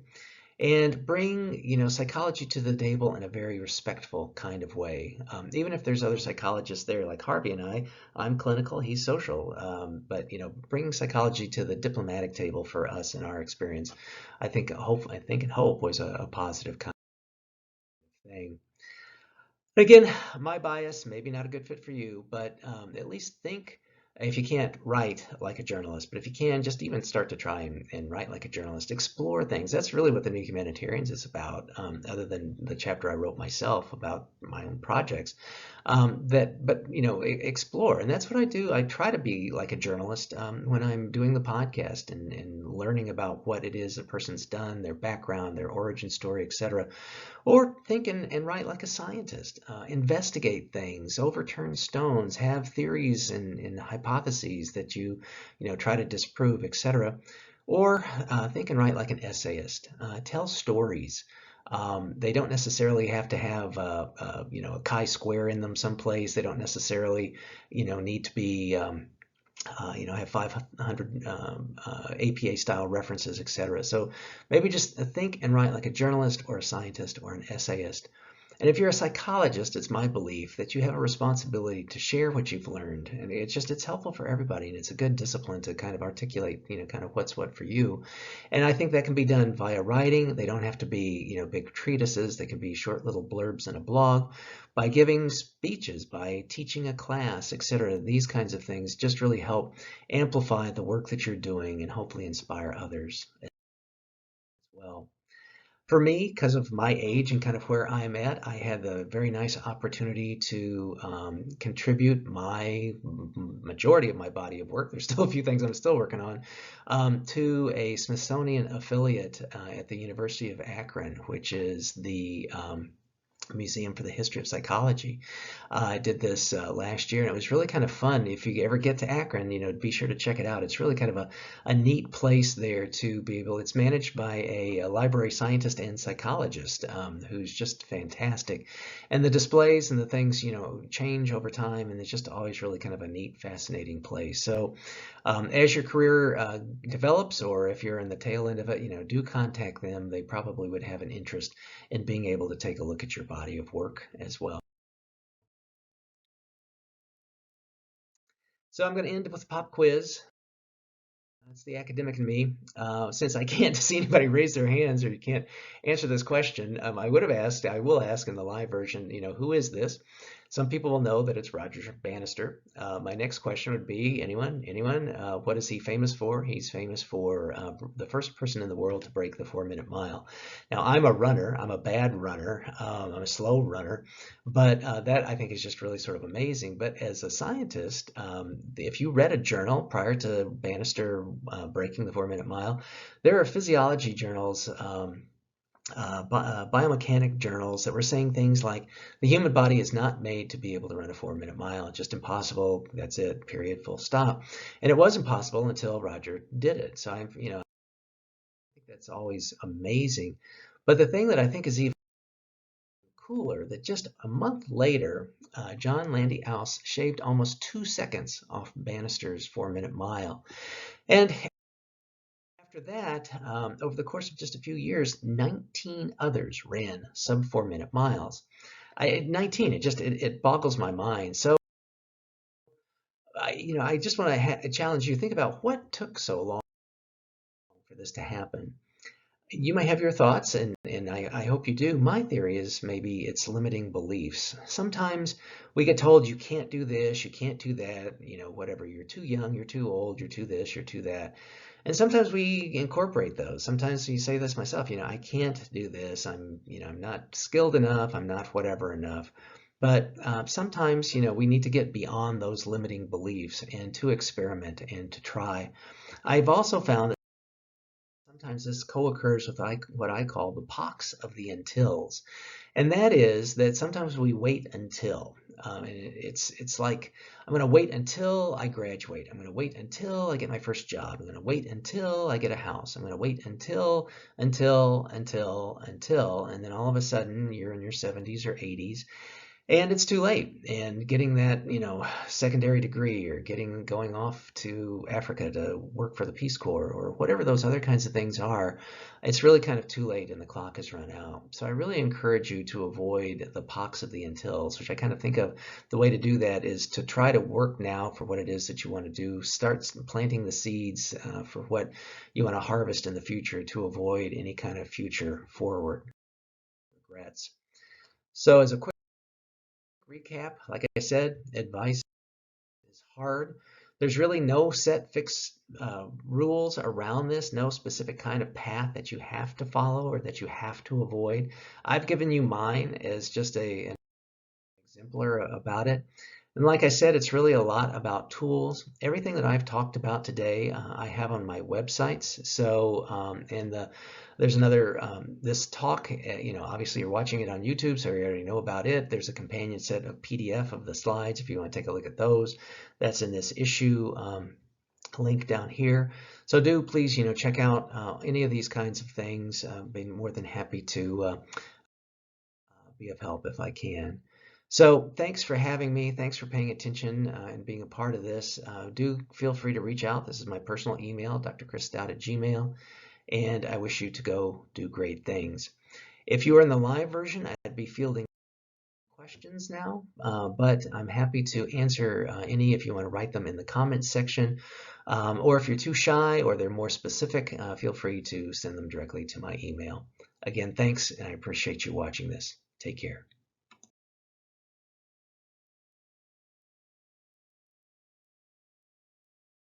And bring, psychology to the table in a very respectful kind of way. Even if there's other psychologists there, like Harvey and I'm clinical, he's social. But bringing psychology to the diplomatic table for us in our experience, I think and hope was a positive kind of thing. Again, my bias, maybe not a good fit for you, but at least think if you can't write like a journalist, but if you can, just even start to try and write like a journalist, explore things. That's really what the New Humanitarians is about, other than the chapter I wrote myself about my own projects. But explore, and that's what I do. I try to be like a journalist when I'm doing the podcast and learning about what it is a person's done, their background, their origin story, etc. Or think and write like a scientist, investigate things, overturn stones, have theories and hypotheses that you try to disprove, etc. Or think and write like an essayist, tell stories. They don't necessarily have to have a chi-square in them someplace. They don't necessarily need to be have 500 APA style references, etc. So maybe just think and write like a journalist or a scientist or an essayist. And if you're a psychologist, it's my belief that you have a responsibility to share what you've learned. And it's helpful for everybody, and it's a good discipline to kind of articulate, kind of what's what for you. And I think that can be done via writing. They don't have to be, big treatises. They can be short little blurbs in a blog, by giving speeches, by teaching a class, etc. These kinds of things just really help amplify the work that you're doing and hopefully inspire others as well. For me, because of my age and kind of where I'm at, I had the very nice opportunity to contribute my majority of my body of work. There's still a few things I'm still working on, to a Smithsonian affiliate at the University of Akron, which is the Museum for the History of Psychology. I did this last year, and it was really kind of fun. If you ever get to Akron, be sure to check it out. It's really kind of a neat place there to be able. It's managed by a library scientist and psychologist who's just fantastic. And the displays and the things, change over time, and it's just always really kind of a neat, fascinating place. So as your career develops, or if you're in the tail end of it, do contact them. They probably would have an interest in being able to take a look at your body of work as well. So I'm going to end with a pop quiz. That's the academic in me. Since I can't see anybody raise their hands or you can't answer this question, I will ask in the live version, who is this? Some people will know that it's Roger Bannister. My next question would be, anyone? What is he famous for? He's famous for the first person in the world to break the 4-minute mile. Now, I'm a runner. I'm a bad runner. I'm a slow runner. But that I think is just really sort of amazing. But as a scientist, if you read a journal prior to Bannister breaking the 4-minute mile, there are physiology journals, biomechanic journals that were saying things like the human body is not made to be able to run a 4-minute mile. It's just impossible. That's it, period, full stop. And it was impossible until Roger did it. So I think that's always amazing. But the thing that I think is even cooler, that just a month later, John Landy Ouse shaved almost 2 seconds off Bannister's 4-minute mile. And after that, over the course of just a few years, 19 others ran sub 4-minute miles. 19, it boggles my mind. So I just want to challenge you to think about what took so long for this to happen. You may have your thoughts, and I hope you do. My theory is maybe it's limiting beliefs. Sometimes we get told you can't do this, you can't do that, whatever. You're too young, you're too old, you're too this, you're too that. And sometimes we incorporate those. Sometimes you say this myself, I can't do this. I'm not skilled enough. I'm not whatever enough. But sometimes, we need to get beyond those limiting beliefs and to experiment and to try. I've also found that sometimes this co-occurs with what I call the pox of the untils. And that is that sometimes we wait until. And it's like, I'm going to wait until I graduate. I'm going to wait until I get my first job. I'm going to wait until I get a house. I'm going to wait until, and then all of a sudden you're in your 70s or 80s. And it's too late. And getting that, secondary degree, or going off to Africa to work for the Peace Corps, or whatever those other kinds of things are, it's really kind of too late and the clock has run out. So I really encourage you to avoid the pox of the untils, which I kind of think of the way to do that is to try to work now for what it is that you want to do. Start planting the seeds for what you want to harvest in the future to avoid any kind of future forward regrets. So as a quick recap, like I said, advice is hard. There's really no set fixed rules around this, no specific kind of path that you have to follow or that you have to avoid. I've given you mine as just an exemplar about it. And like I said, it's really a lot about tools. Everything that I've talked about today, I have on my websites. So, there's another, this talk, obviously you're watching it on YouTube, so you already know about it. There's a companion set of PDF of the slides if you want to take a look at those. That's in this issue link down here. So do please, check out any of these kinds of things. I'd be more than happy to be of help if I can. So thanks for having me. Thanks for paying attention and being a part of this. Do feel free to reach out. This is my personal email, drchristout@gmail.com, and I wish you to go do great things. If you are in the live version, I'd be fielding questions now, but I'm happy to answer any if you want to write them in the comments section, or if you're too shy or they're more specific, feel free to send them directly to my email. Again, thanks, and I appreciate you watching this. Take care.